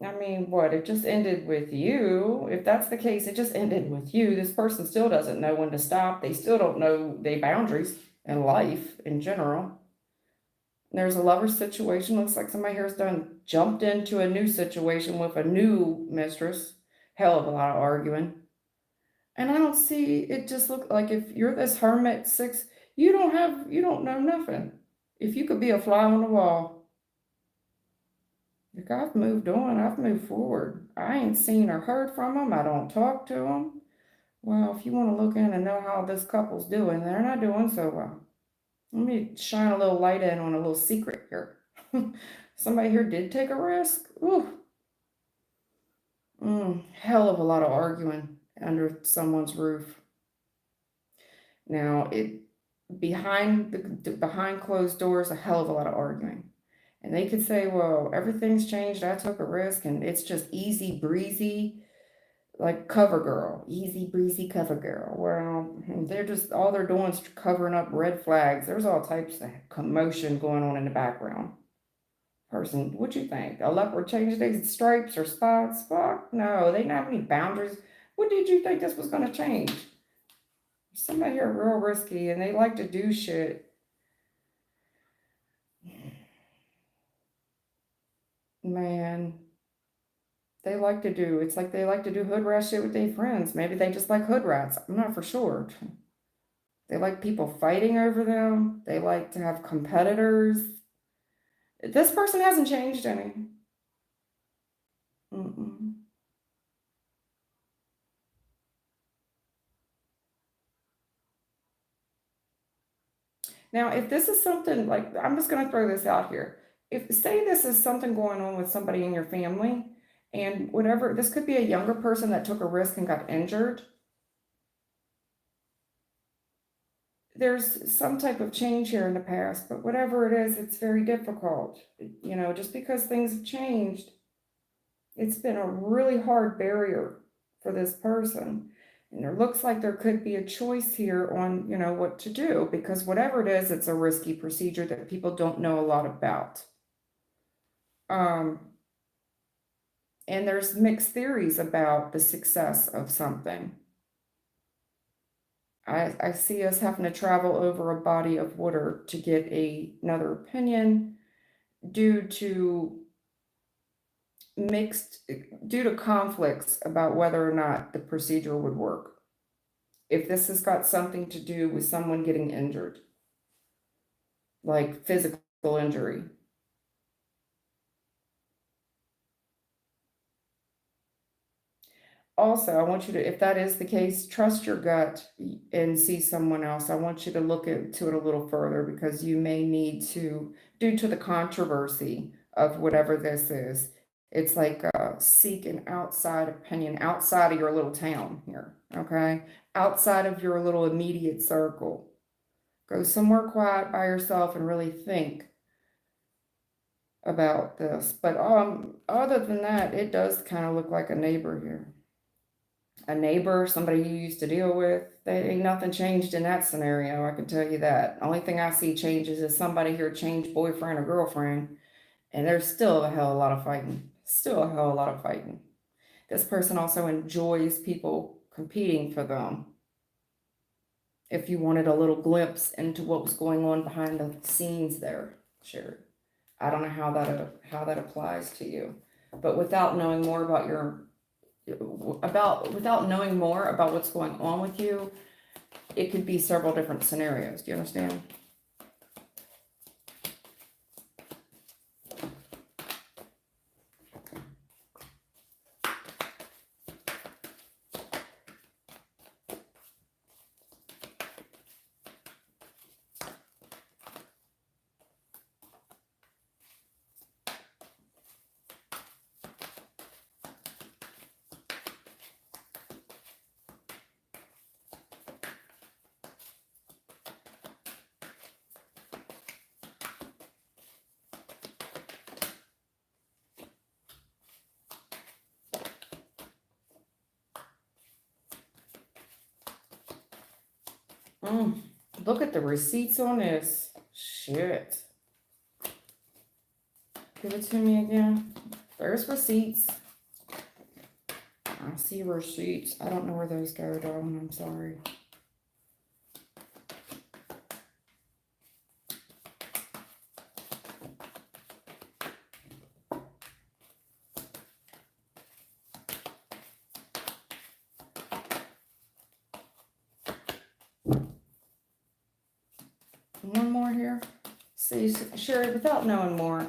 A: I mean, what? It just ended with you. If that's the case, it just ended with you. This person still doesn't know when to stop. They still don't know their boundaries in life in general. There's a lover situation. Looks like somebody here's done jumped into a new situation with a new mistress. Hell of a lot of arguing. And I don't see it. Just look like if you're this hermit six, you don't know nothing. If you could be a fly on the wall, like I've moved on, I've moved forward. I ain't seen or heard from them. I don't talk to them. Well, if you want to look in and know how this couple's doing, they're not doing so well. Let me shine a little light in on a little secret here. Somebody here did take a risk. Ooh, hell of a lot of arguing under someone's roof. Now, behind closed doors, a hell of a lot of arguing. And they could say, well, everything's changed. I took a risk and it's just easy breezy, like cover girl, easy breezy cover girl. Well, they're just, all they're doing is covering up red flags. There's all types of commotion going on in the background. Person, what you think? A leopard changed their stripes or spots? Fuck no, they don't have any boundaries. What did you think this was going to change? Somebody here real risky and they like to do shit. Man, it's like they like to do hood rat shit with their friends. Maybe they just like hood rats. I'm not for sure. They like people fighting over them. They like to have competitors. This person hasn't changed any. Mm-mm. Now, if this is something like, I'm just going to throw this out here. If say this is something going on with somebody in your family, and whatever, this could be a younger person that took a risk and got injured. There's some type of change here in the past, but whatever it is, it's very difficult. Just because things have changed, it's been a really hard barrier for this person. And there looks like there could be a choice here on, what to do, because whatever it is, it's a risky procedure that people don't know a lot about. Um, and there's mixed theories about the success of something. I see us having to travel over a body of water to get another opinion due to mixed, due to conflicts about whether or not the procedure would work. If this has got something to do with someone getting injured, like physical injury. Also, I want you to, if that is the case, trust your gut and see someone else. I want you to look into it a little further because you may need to due to the controversy of whatever this is. It's like seek an outside opinion outside of your little town here, okay? Outside of your little immediate circle. Go somewhere quiet by yourself and really think about this. But other than that, it does kind of look like a neighbor here. A neighbor, somebody you used to deal with. There ain't nothing changed in that scenario, I can tell you that. Only thing I see changes is somebody here changed boyfriend or girlfriend, and there's still a hell of a lot of fighting. Still a hell of a lot of fighting. This person also enjoys people competing for them. If you wanted a little glimpse into what was going on behind the scenes there, sure. I don't know how that applies to you, but without knowing more about without knowing more about what's going on with you, it could be several different scenarios. Do you understand? Look at the receipts on this. Shit. Give it to me again. There's receipts. I see receipts. I don't know where those go, darling. I'm sorry. One more here. See, Sherry, without knowing more.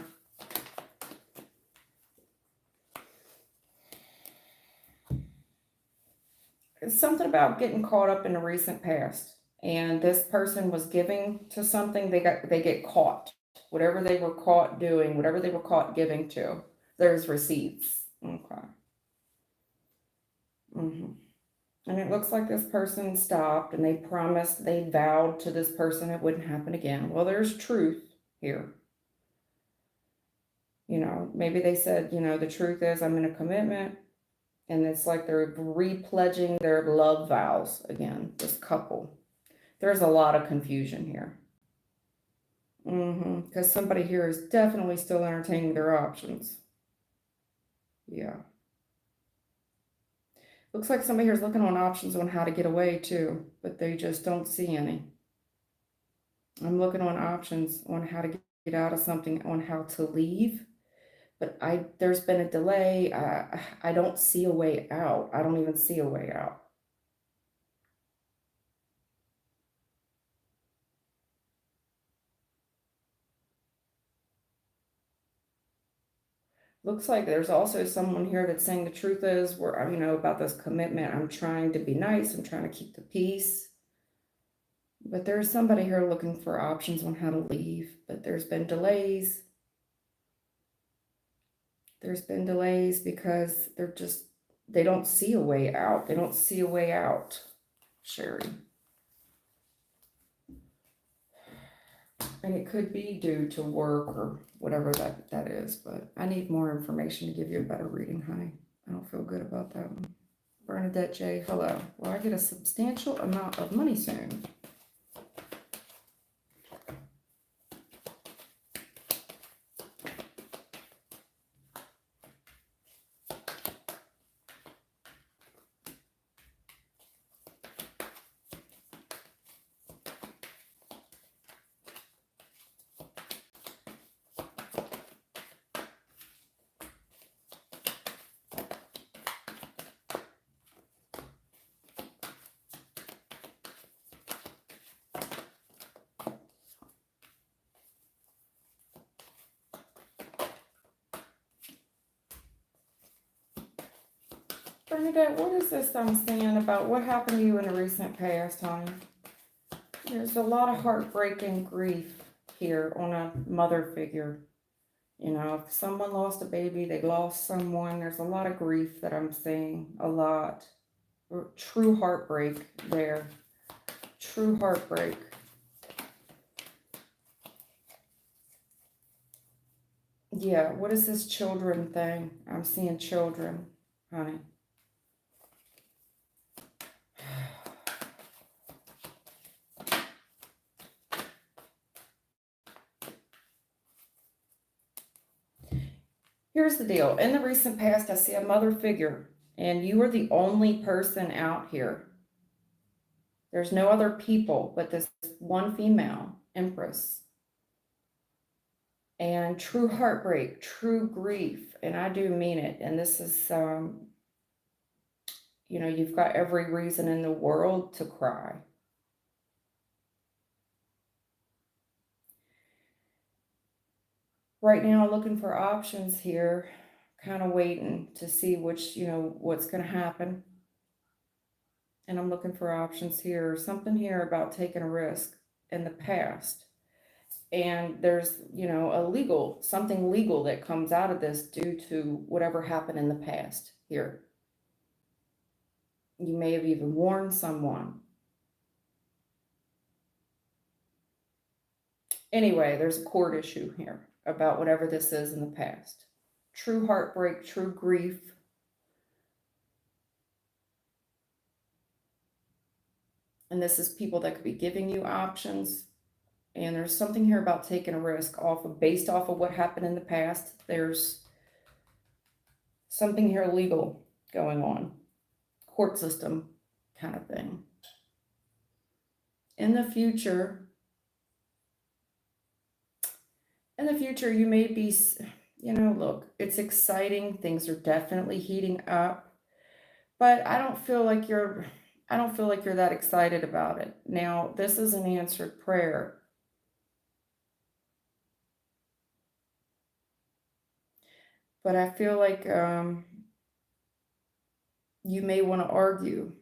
A: It's something about getting caught up in the recent past. And this person was giving to something, they get caught. Whatever they were caught doing, whatever they were caught giving to, there's receipts. Okay. And it looks like this person stopped and they vowed to this person it wouldn't happen again. Well, there's truth here. You know, maybe they said, you know, the truth is I'm in a commitment, and it's like they're repledging their love vows again, this couple. There's a lot of confusion here. Because somebody here is definitely still entertaining their options. Yeah. Looks like somebody here is looking on options on how to get away too, but they just don't see any. I'm looking on options on how to get out of something, on how to leave, but there's been a delay. I don't see a way out. I don't even see a way out. Looks like there's also someone here that's saying the truth is, you know, about this commitment. I'm trying to be nice. I'm trying to keep the peace. But there's somebody here looking for options on how to leave, but there's been delays. There's been delays because they don't see a way out. They don't see a way out, Sherry. And it could be due to work or whatever that is, but I need more information to give you a better reading, honey. I don't feel good about that one. Bernadette J, hello. Will I get a substantial amount of money soon? Bernadette, what is this I'm seeing about what happened to you in the recent past, honey? There's a lot of heartbreak and grief. here on a mother figure. You know, if someone lost a baby, they lost someone. There's a lot of grief that I'm seeing, a lot. True heartbreak there. True heartbreak. Yeah, what is this children thing? I'm seeing children, honey. Here's the deal. In the recent past, I see a mother figure, and you are the only person out here. There's no other people but this one female empress. And true heartbreak, true grief, and I do mean it. And this is, you know, you've got every reason in the world to cry. Right now, looking for options here, kind of waiting to see which, you know, what's going to happen. And I'm looking for options here, something here about taking a risk in the past. And there's, you know, something legal that comes out of this due to whatever happened in the past here. You may have even warned someone. Anyway, there's a court issue here about whatever this is in the past. True heartbreak, true grief. And this is people that could be giving you options. And there's something here about taking a risk based off of what happened in the past. There's something here legal going on. Court system kind of thing. In the future, you may be, you know, look, it's exciting. Things are definitely heating up, but I don't feel like you're that excited about it. Now, this is an answered prayer. But I feel like you may want to argue.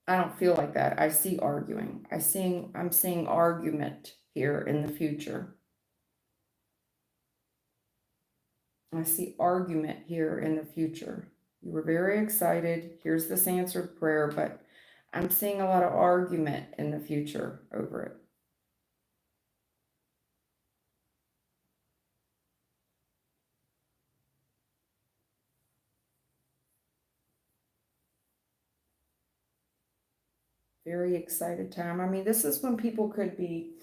A: I don't feel like that. I see arguing. I'm seeing argument here in the future. I see argument here in the future. You were very excited. Here's this answered prayer, but I'm seeing a lot of argument in the future over it. Very excited time. I mean, this is when people could be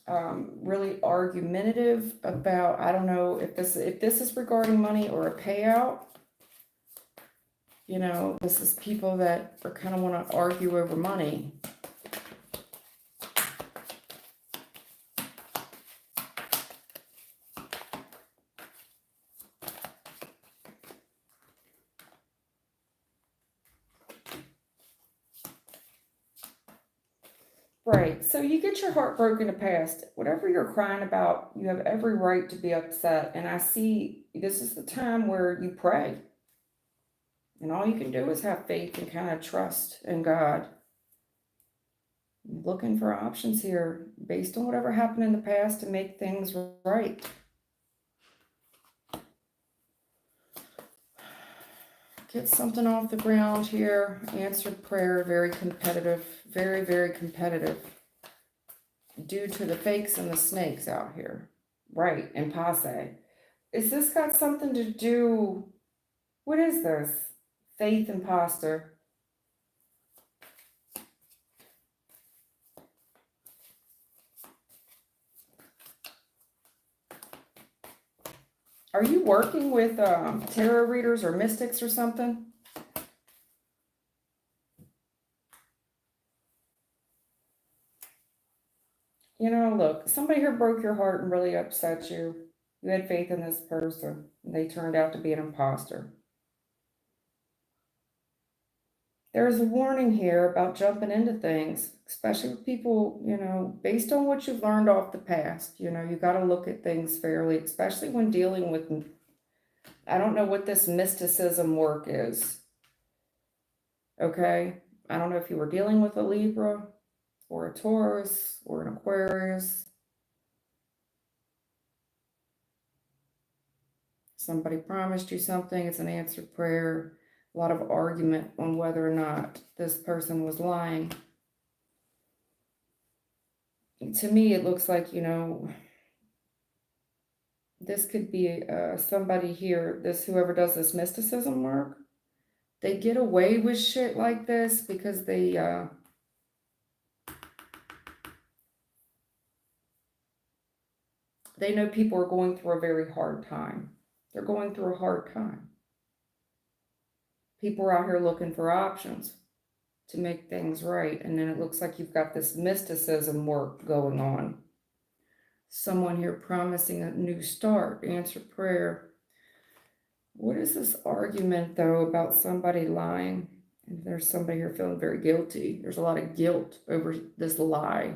A: really argumentative about, I don't know if this is regarding money or a payout. You know, this is people that are kind of want to argue over money. Right. So you get your heart broken in the past. Whatever you're crying about, you have every right to be upset. And I see this is the time where you pray. And all you can do is have faith and kind of trust in God. Looking for options here based on whatever happened in the past to make things right. Get something off the ground here. Answered prayer, very competitive, very, very competitive. Due to the fakes and the snakes out here. Right, and passe. Is this got something to do, what is this? Faith imposter. Are you working with tarot readers or mystics or something? You know, look, somebody here broke your heart and really upset you. You had faith in this person, and they turned out to be an imposter. There's a warning here about jumping into things, especially with people, you know, based on what you've learned off the past. You know, you got to look at things fairly, especially when dealing with, I don't know what this mysticism work is. Okay? I don't know if you were dealing with a Libra or a Taurus or an Aquarius. Somebody promised you something, it's an answered prayer. A lot of argument on whether or not this person was lying. To me, it looks like, this could be somebody here, whoever does this mysticism work. They get away with shit like this because they know people are going through a very hard time. They're going through a hard time. People are out here looking for options to make things right. And then it looks like you've got this mysticism work going on. Someone here promising a new start, answer prayer. What is this argument, though, about somebody lying? And there's somebody here feeling very guilty. There's a lot of guilt over this lie.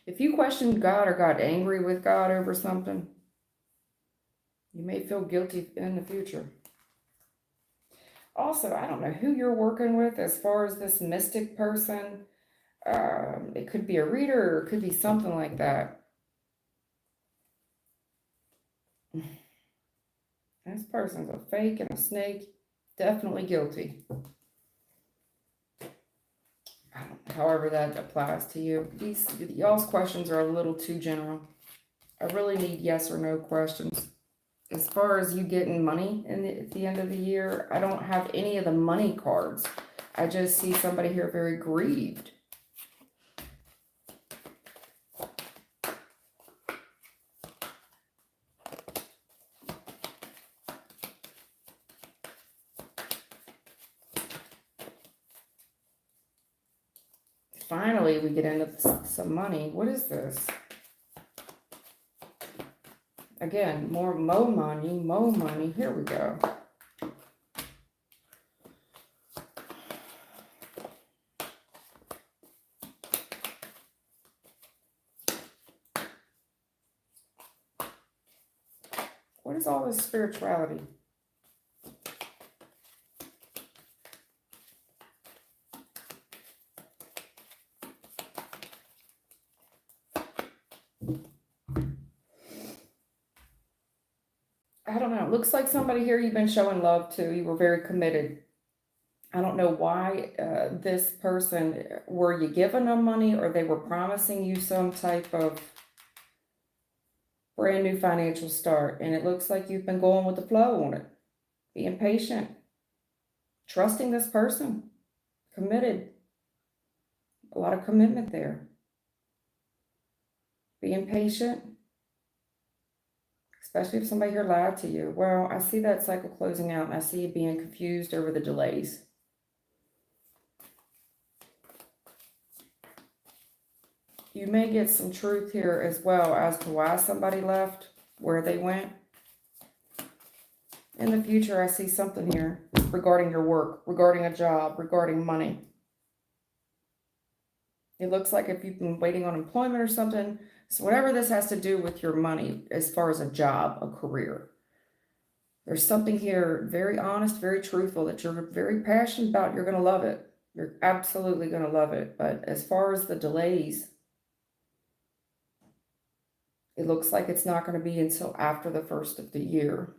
A: If you questioned God or got angry with God over something, you may feel guilty in the future. Also, I don't know who you're working with as far as this mystic person. It could be a reader or it could be something like that. This person's a fake and a snake. Definitely guilty. However that applies to you. Y'all's questions are a little too general. I really need yes or no questions. As far as you getting money at the end of the year, I don't have any of the money cards. I just see somebody here very grieved. Finally, we get into some money. What is this? Again, more money. Here we go. What is all this spirituality? I don't know. It looks like somebody here you've been showing love to. You were very committed. I don't know why this person, were you giving them money or they were promising you some type of brand new financial start? And it looks like you've been going with the flow on it. Being patient. Trusting this person. Committed. A lot of commitment there. Being patient. Especially if somebody here lied to you. Well, I see that cycle closing out and I see you being confused over the delays. You may get some truth here as well as to why somebody left, where they went. In the future, I see something here regarding your work, regarding a job, regarding money. It looks like if you've been waiting on employment or something, so whatever this has to do with your money, as far as a job, a career, there's something here very honest, very truthful that you're very passionate about. You're going to love it. You're absolutely going to love it. But as far as the delays, it looks like it's not going to be until after the first of the year.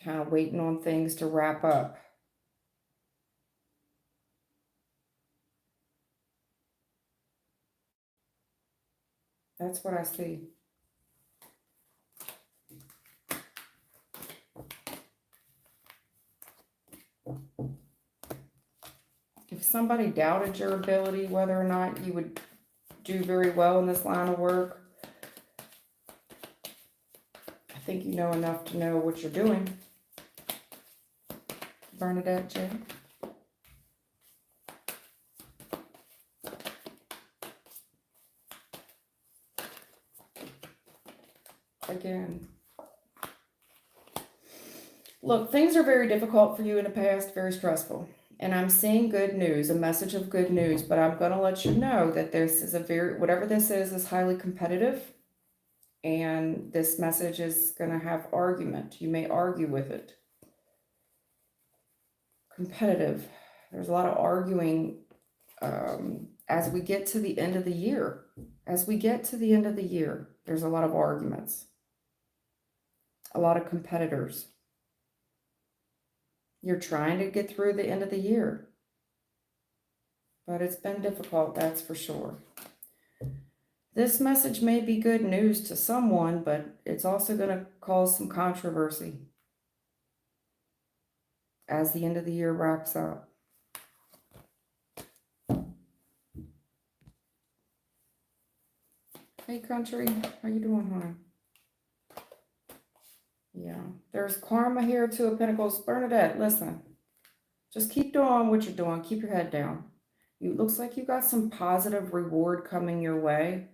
A: Kind of waiting on things to wrap up. That's what I see. If somebody doubted your ability, whether or not you would do very well in this line of work, I think you know enough to know what you're doing. Bernadette J. Again. Look, things are very difficult for you in the past, very stressful. And I'm seeing good news, a message of good news, but I'm going to let you know that this is whatever this is highly competitive. And this message is going to have argument. You may argue with it. competitive. There's a lot of arguing as we get to the end of the year. As we get to the end of the year, there's a lot of arguments, a lot of competitors. You're trying to get through the end of the year, but it's been difficult, that's for sure. This message may be good news to someone, but it's also going to cause some controversy as the end of the year wraps up. Hey, country, how you doing, honey? Yeah, there's karma here, Two of Pentacles. Bernadette, listen, just keep doing what you're doing. Keep your head down. It looks like you got some positive reward coming your way.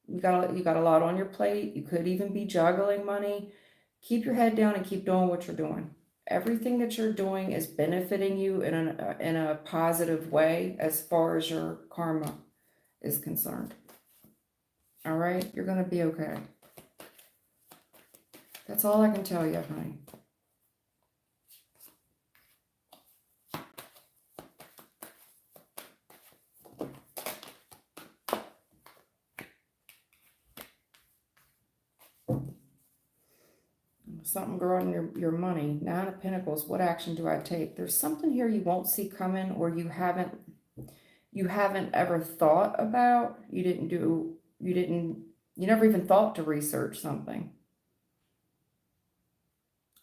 A: You got a lot on your plate. You could even be juggling money. Keep your head down and keep doing what you're doing. Everything that you're doing is benefiting you in a positive way as far as your karma is concerned. All right, you're going to be okay. That's all I can tell you, honey. Something growing your money. Nine of Pentacles. What action do I take? There's something here you won't see coming, or you haven't ever thought about. You never even thought to research something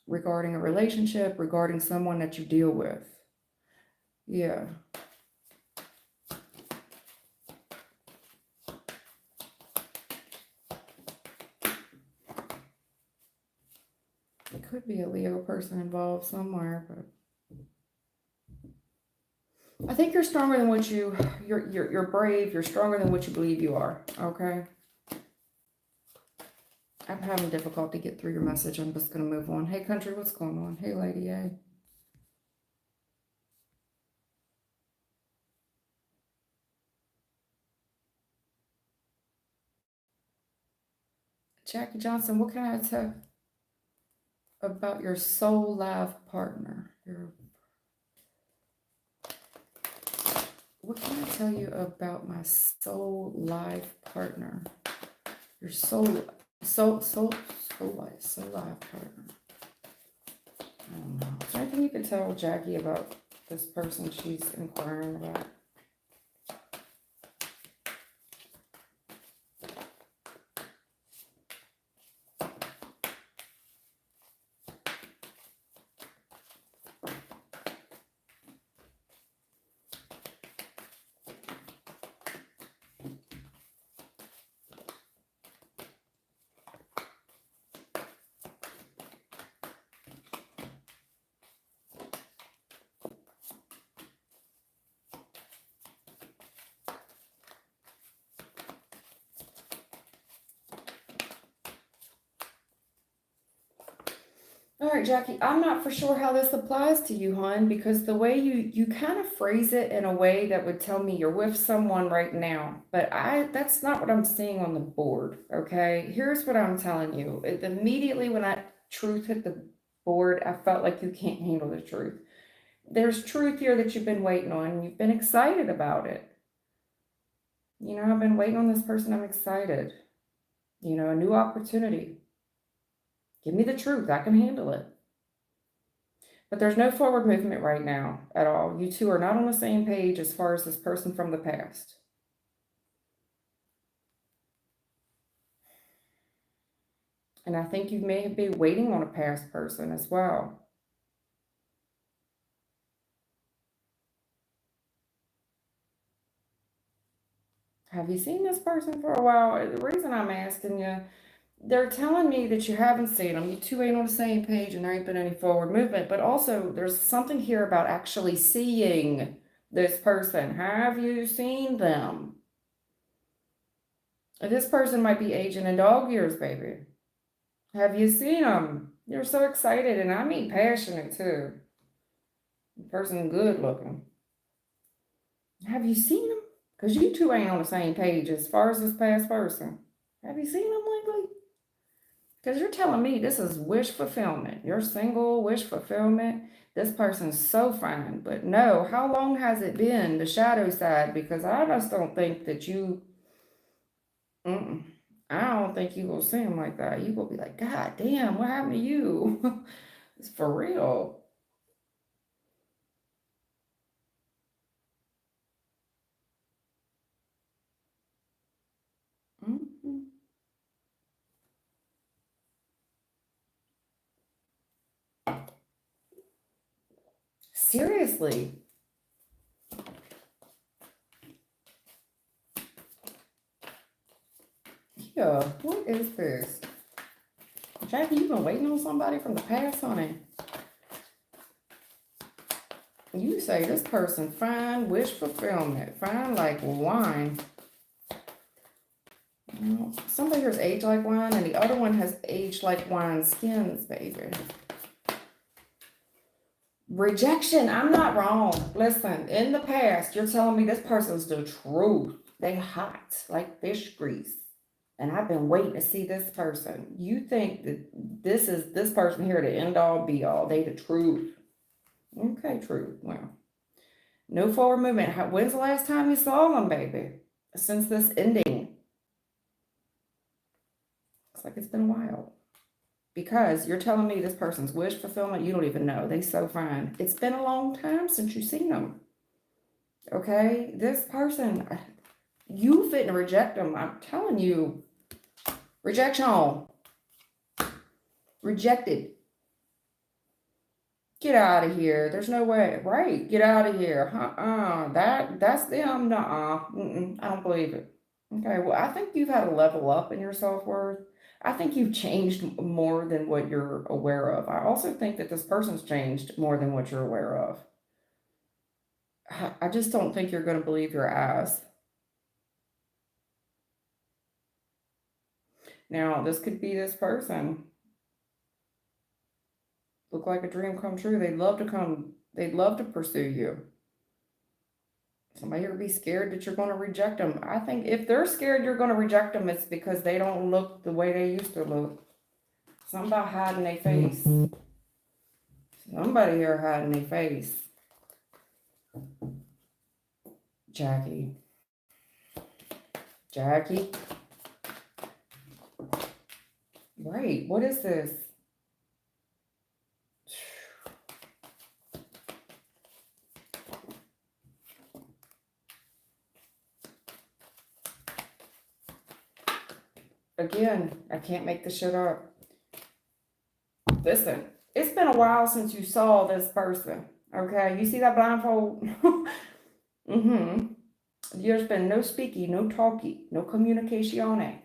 A: regarding a relationship, regarding someone that you deal with. Yeah. It could be a Leo person involved somewhere, but I think you're stronger than what you're brave. You're stronger than what you believe you are. Okay. I'm having difficulty get through your message. I'm just going to move on. Hey, country, what's going on? Hey, Lady A. Jackie Johnson, what can I tell about your soul life partner? What can I tell you about my soul life partner? Your soul life partner. I don't know. Is there anything you can tell Jackie about this person she's inquiring about? All right, Jackie, I'm not for sure how this applies to you, hon, because the way you kind of phrase it in a way that would tell me you're with someone right now, but that's not what I'm seeing on the board, okay? Here's what I'm telling you. Immediately when that truth hit the board, I felt like you can't handle the truth. There's truth here that you've been waiting on, and you've been excited about it. You know, I've been waiting on this person, I'm excited. You know, a new opportunity. Give me the truth. I can handle it. But there's no forward movement right now at all. You two are not on the same page as far as this person from the past. And I think you may be waiting on a past person as well. Have you seen this person for a while? The reason I'm asking you, they're telling me that you haven't seen them. You two ain't on the same page and there ain't been any forward movement. But also there's something here about actually seeing this person. Have you seen them? This person might be aging in dog years, baby. Have you seen them? You're so excited, and I mean passionate too. The person good looking. Have you seen them? Because you two ain't on the same page as far as this past person. Have you seen them lately? Because you're telling me this is wish fulfillment. You're single, wish fulfillment. This person's so fine. But no, how long has it been the shadow side? Because I just don't think that you, mm-mm, I don't think you gonna see him like that. You gonna be like, God damn, what happened to you? It's for real. Mhm. Seriously. Yeah, what is this? Jackie, you been waiting on somebody from the past, honey. You say this person fine, wish fulfillment, fine like wine. Well, somebody here's aged like wine, and the other one has aged like wine skins, baby. Rejection, I'm not wrong. Listen, in the past, you're telling me this person's the truth. They hot like fish grease. And I've been waiting to see this person. You think that this is this person here to end all be all. They the truth. Okay, truth. Well, no forward movement. When's the last time you saw them, baby? Since this ending. Looks like it's been a while. Because you're telling me this person's wish fulfillment, you don't even know. They so fine. It's been a long time since you've seen them. Okay? This person, you fit to reject them. I'm telling you. Rejection. Rejected. Get out of here. There's no way. Right. Get out of here. That's them. Nuh-uh. I don't believe it. Okay. Well, I think you've had to level up in your self-worth. I think you've changed more than what you're aware of. I also think that this person's changed more than what you're aware of. I just don't think you're going to believe your eyes. Now, this could be this person. Look like a dream come true. They'd love to pursue you. Somebody here be scared that you're going to reject them. I think if they're scared you're going to reject them, it's because they don't look the way they used to look. Something about hiding their face. Somebody here hiding their face. Jackie. Jackie. Right. What is this? Again, I can't make this shit up. Listen, it's been a while since you saw this person. Okay, you see that blindfold? Mm-hmm. There's been no speaky, no talky, no communication.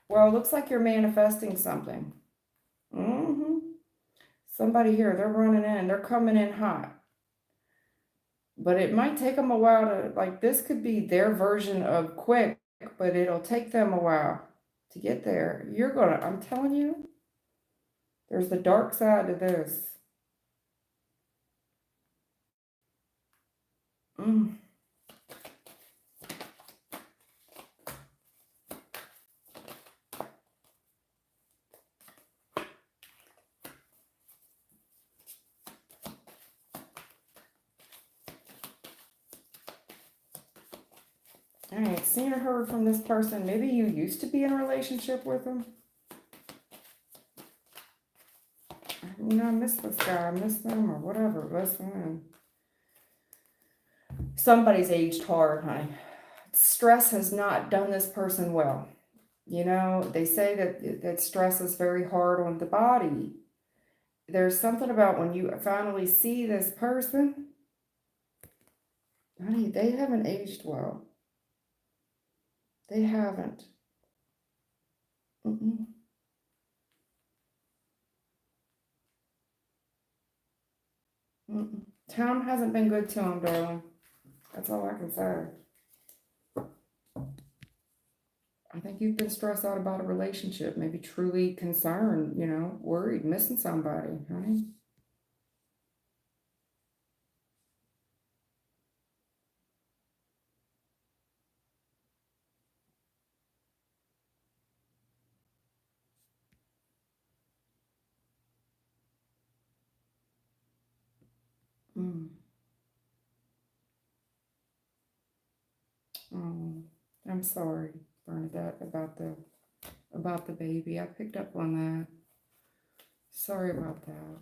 A: Well, it looks like you're manifesting something. Mm-hmm. Somebody here, they're running in, they're coming in hot. But it might take them a while to, like, this could be their version of quick, but it'll take them a while to get there. I'm telling you, there's the dark side to this. Mm. I ain't seen or heard from this person. Maybe you used to be in a relationship with them. I miss this guy, I miss them, or whatever. Listen, somebody's aged hard, honey. Stress has not done this person well. You know, they say that stress is very hard on the body. There's something about when you finally see this person, honey, they haven't aged well. They haven't. Mm-mm, mm-mm. Time hasn't been good to them, darling. That's all I can say. I think you've been stressed out about a relationship, maybe truly concerned, worried, missing somebody, honey. Mm. Oh, I'm sorry, Bernadette, about the baby. I picked up on that. Sorry about that.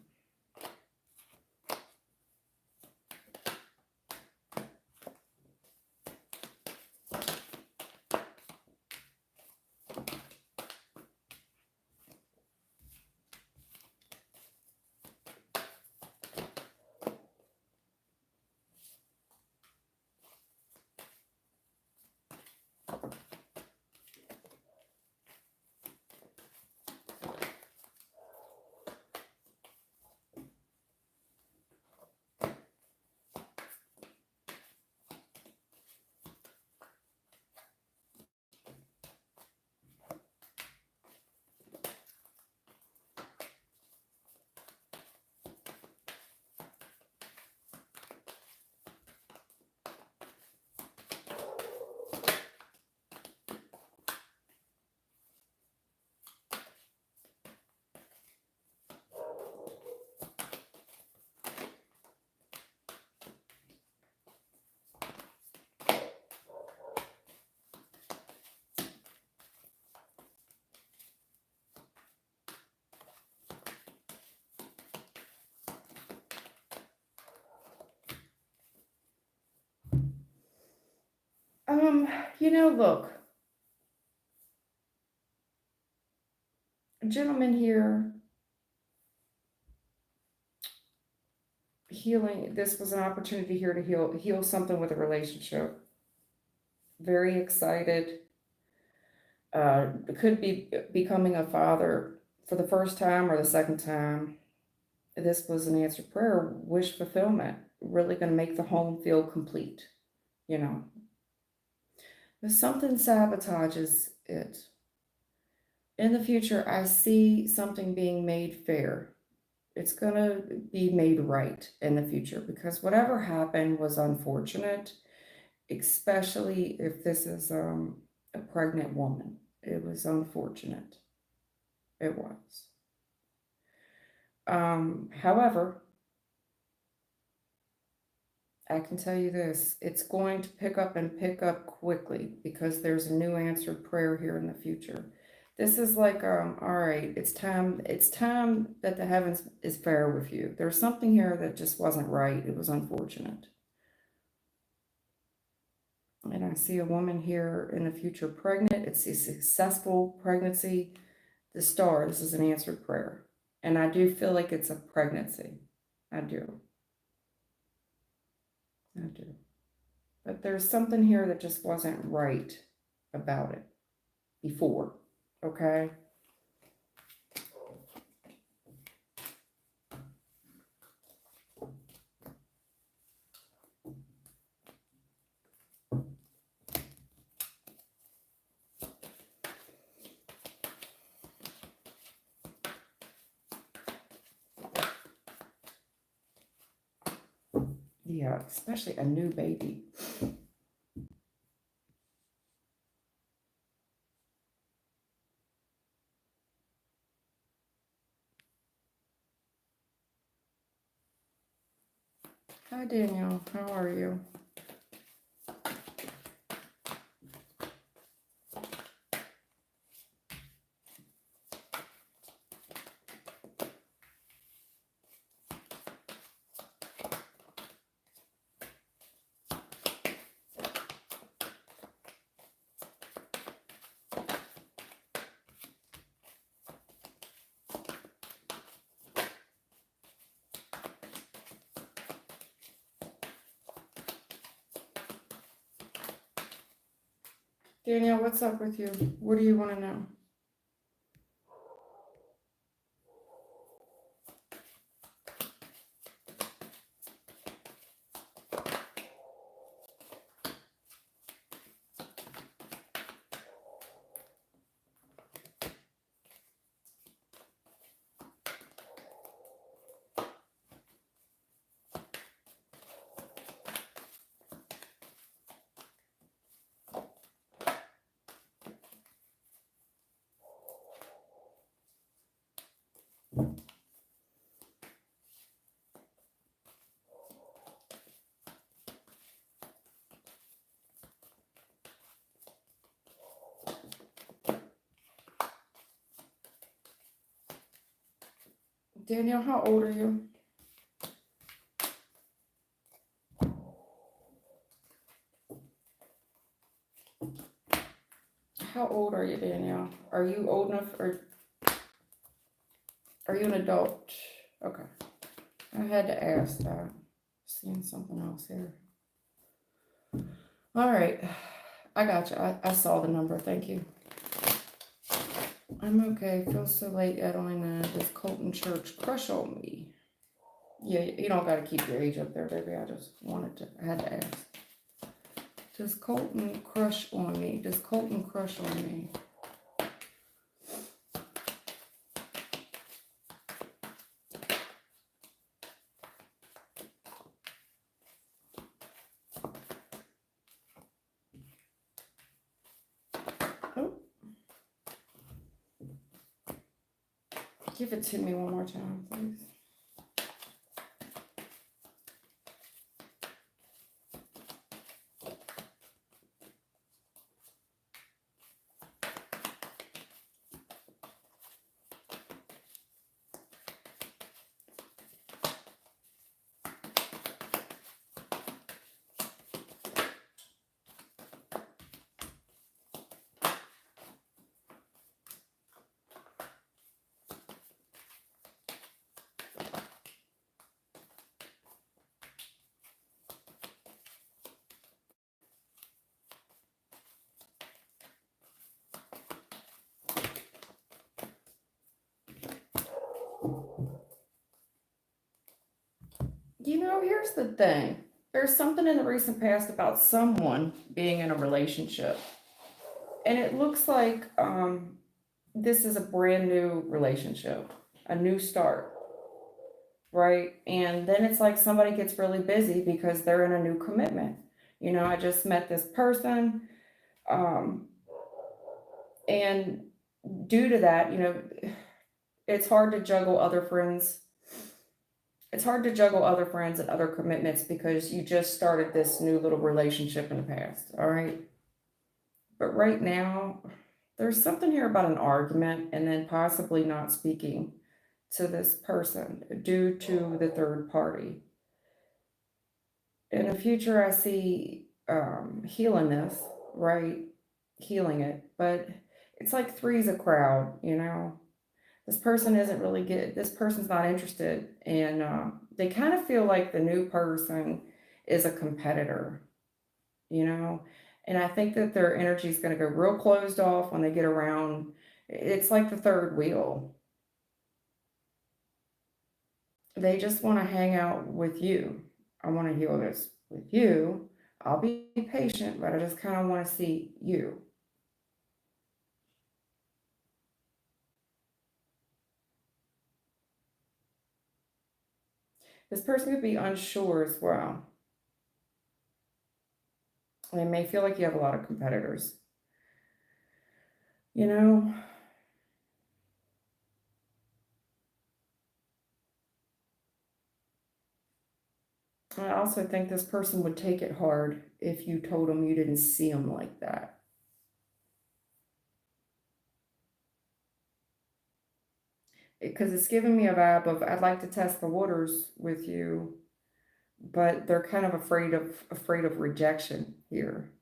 A: Look, a gentleman here healing. This was an opportunity here to heal something with a relationship. Very excited. Could be becoming a father for the first time or the second time. This was an answered prayer, wish fulfillment. Really going to make the home feel complete. You know, if something sabotages it in the future, I see something being made fair. It's going to be made right in the future because whatever happened was unfortunate, especially if this is a pregnant woman. It was unfortunate. It was. However, I can tell you this, it's going to pick up quickly because there's a new answered prayer here in the future. This is like, all right, it's time that the heavens is fair with you. There's something here that just wasn't right. It was unfortunate. And I see a woman here in the future pregnant. It's a successful pregnancy. The star, this is an answered prayer. And I do feel like it's a pregnancy. I do. I do. But there's something here that just wasn't right about it before. Okay? Yeah, especially a new baby. Hi, Daniel. How are you? Daniel, what's up with you? What do you want to know? Danielle, how old are you? How old are you, Danielle? Are you old enough, or are you an adult? Okay. I had to ask that. Seeing something else here. All right. I got you. I saw the number. Thank you. I'm okay. Feels so late, Adelina. Does Colton Church crush on me? Yeah, you don't got to keep your age up there, baby. I just wanted to. I had to ask. Does Colton crush on me? Does Colton crush on me? Oh. Give it to me one more time, please. You know, here's the thing. There's something in the recent past about someone being in a relationship. And it looks like this is a brand new relationship, a new start, right? And then it's like somebody gets really busy because they're in a new commitment. You know, I just met this person, um, and due to that, you know, it's hard to juggle other friends. It's hard to juggle other friends and other commitments because you just started this new little relationship in the past, all right? But right now, there's something here about an argument and then possibly not speaking to this person due to the third party. In the future, I see healing this, right? Healing it, but it's like three's a crowd, you know? This person isn't really good. This person's not interested. And they kind of feel like the new person is a competitor, you know? And I think that their energy is going to go real closed off when they get around. It's like the third wheel. They just want to hang out with you. I want to heal this with you. I'll be patient, but I just kind of want to see you. This person could be unsure as well. They may feel like you have a lot of competitors. You know, I also think this person would take it hard if you told them you didn't see them like that. Because it's giving me a vibe of I'd like to test the waters with you, but they're kind of afraid of rejection here.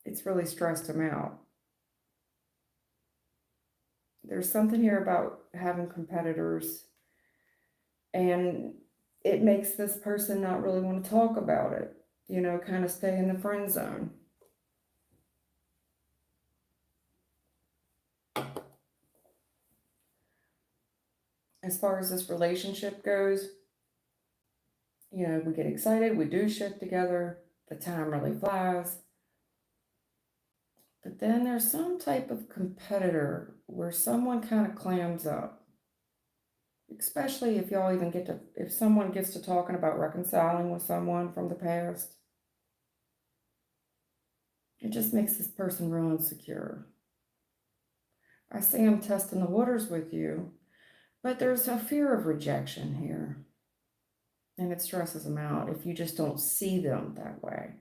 A: It's really stressed them out. There's something here about having competitors, and it makes this person not really want to talk about it, you know, kind of stay in the friend zone. As far as this relationship goes, you know, we get excited, we do shit together, the time really flies. But then there's some type of competitor where someone kind of clams up, especially if y'all even get to, if someone gets to talking about reconciling with someone from the past. It just makes this person real insecure. I see them testing the waters with you, but there's a fear of rejection here. And it stresses them out if you just don't see them that way.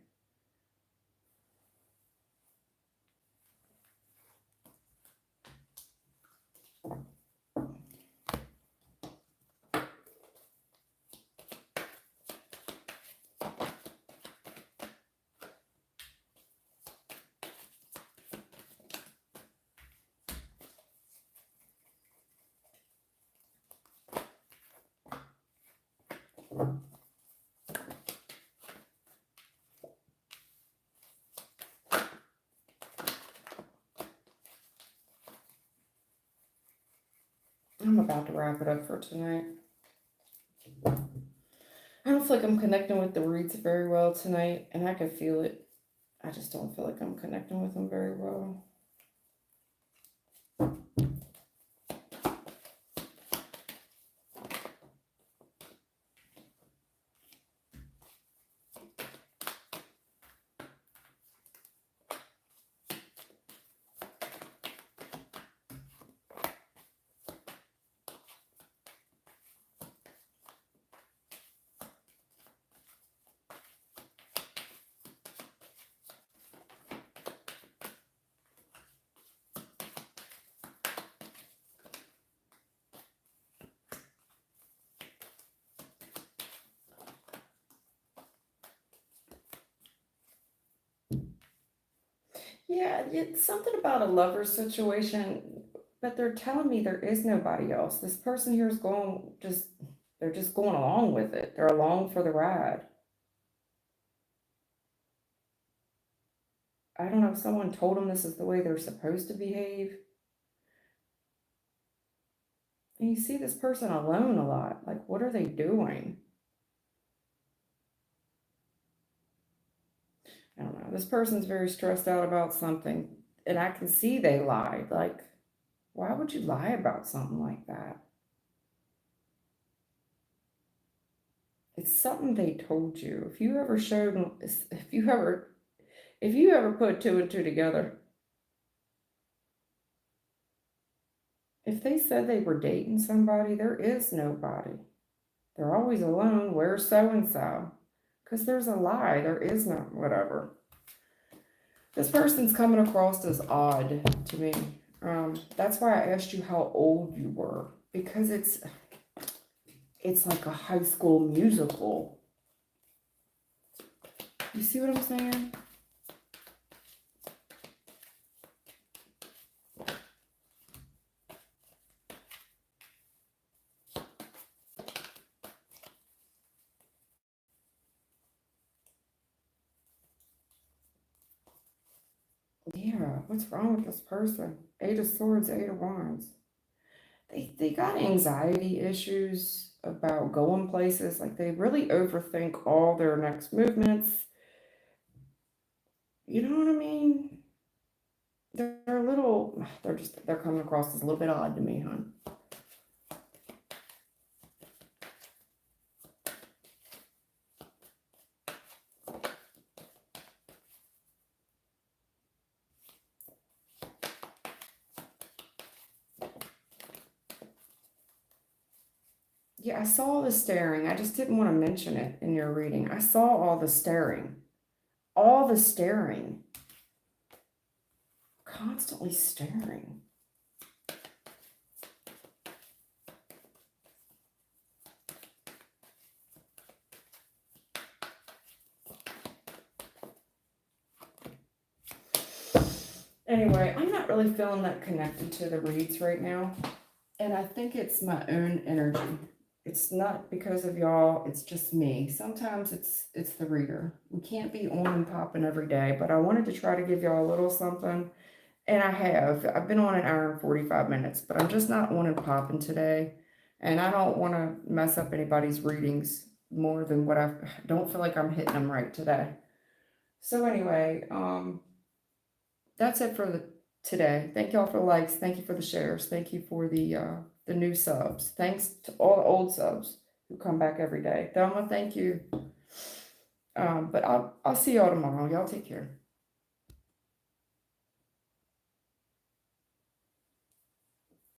A: I'm about to wrap it up for tonight. I don't feel like I'm connecting with the reads very well tonight, and I can feel it. I just don't feel like I'm connecting with them very well. Yeah, it's something about a lover situation, but they're telling me there is nobody else. This person here is going they're just going along with it. They're along for the ride. I don't know if someone told them this is the way they're supposed to behave. And you see this person alone a lot. Like, what are they doing? I don't know. This person's very stressed out about something, and I can see they lied. Like, why would you lie about something like that? It's something they told you. If you ever showed, if you ever put two and two together, if they said they were dating somebody, there is nobody. They're always alone. Where's so and so? Because there's a lie. There is no whatever. This person's coming across as odd to me. That's why I asked you how old you were, because it's like a high school musical. You see what I'm saying? Yeah, what's wrong with this person? Eight of Swords, Eight of Wands. They got anxiety issues about going places. Like, they really overthink all their next movements. You know what I mean? They're a little, they're coming across as a little bit odd to me, hon. Yeah, I saw the staring. I just didn't want to mention it in your reading. I saw all the staring. All the staring. Constantly staring. Anyway, I'm not really feeling that connected to the reads right now. And I think it's my own energy. It's not because of y'all, it's just me. Sometimes it's the reader. We can't be on and popping every day, but I wanted to try to give y'all a little something. And I have. I've been on an hour and 45 minutes, but I'm just not on and popping today. And I don't want to mess up anybody's readings more than what I don't feel like I'm hitting them right today. So anyway, that's it for today. Thank y'all for the likes. Thank you for the shares. Thank you for the new subs. Thanks to all the old subs who come back every day. Thelma, thank you. But I'll see y'all tomorrow. Y'all take care.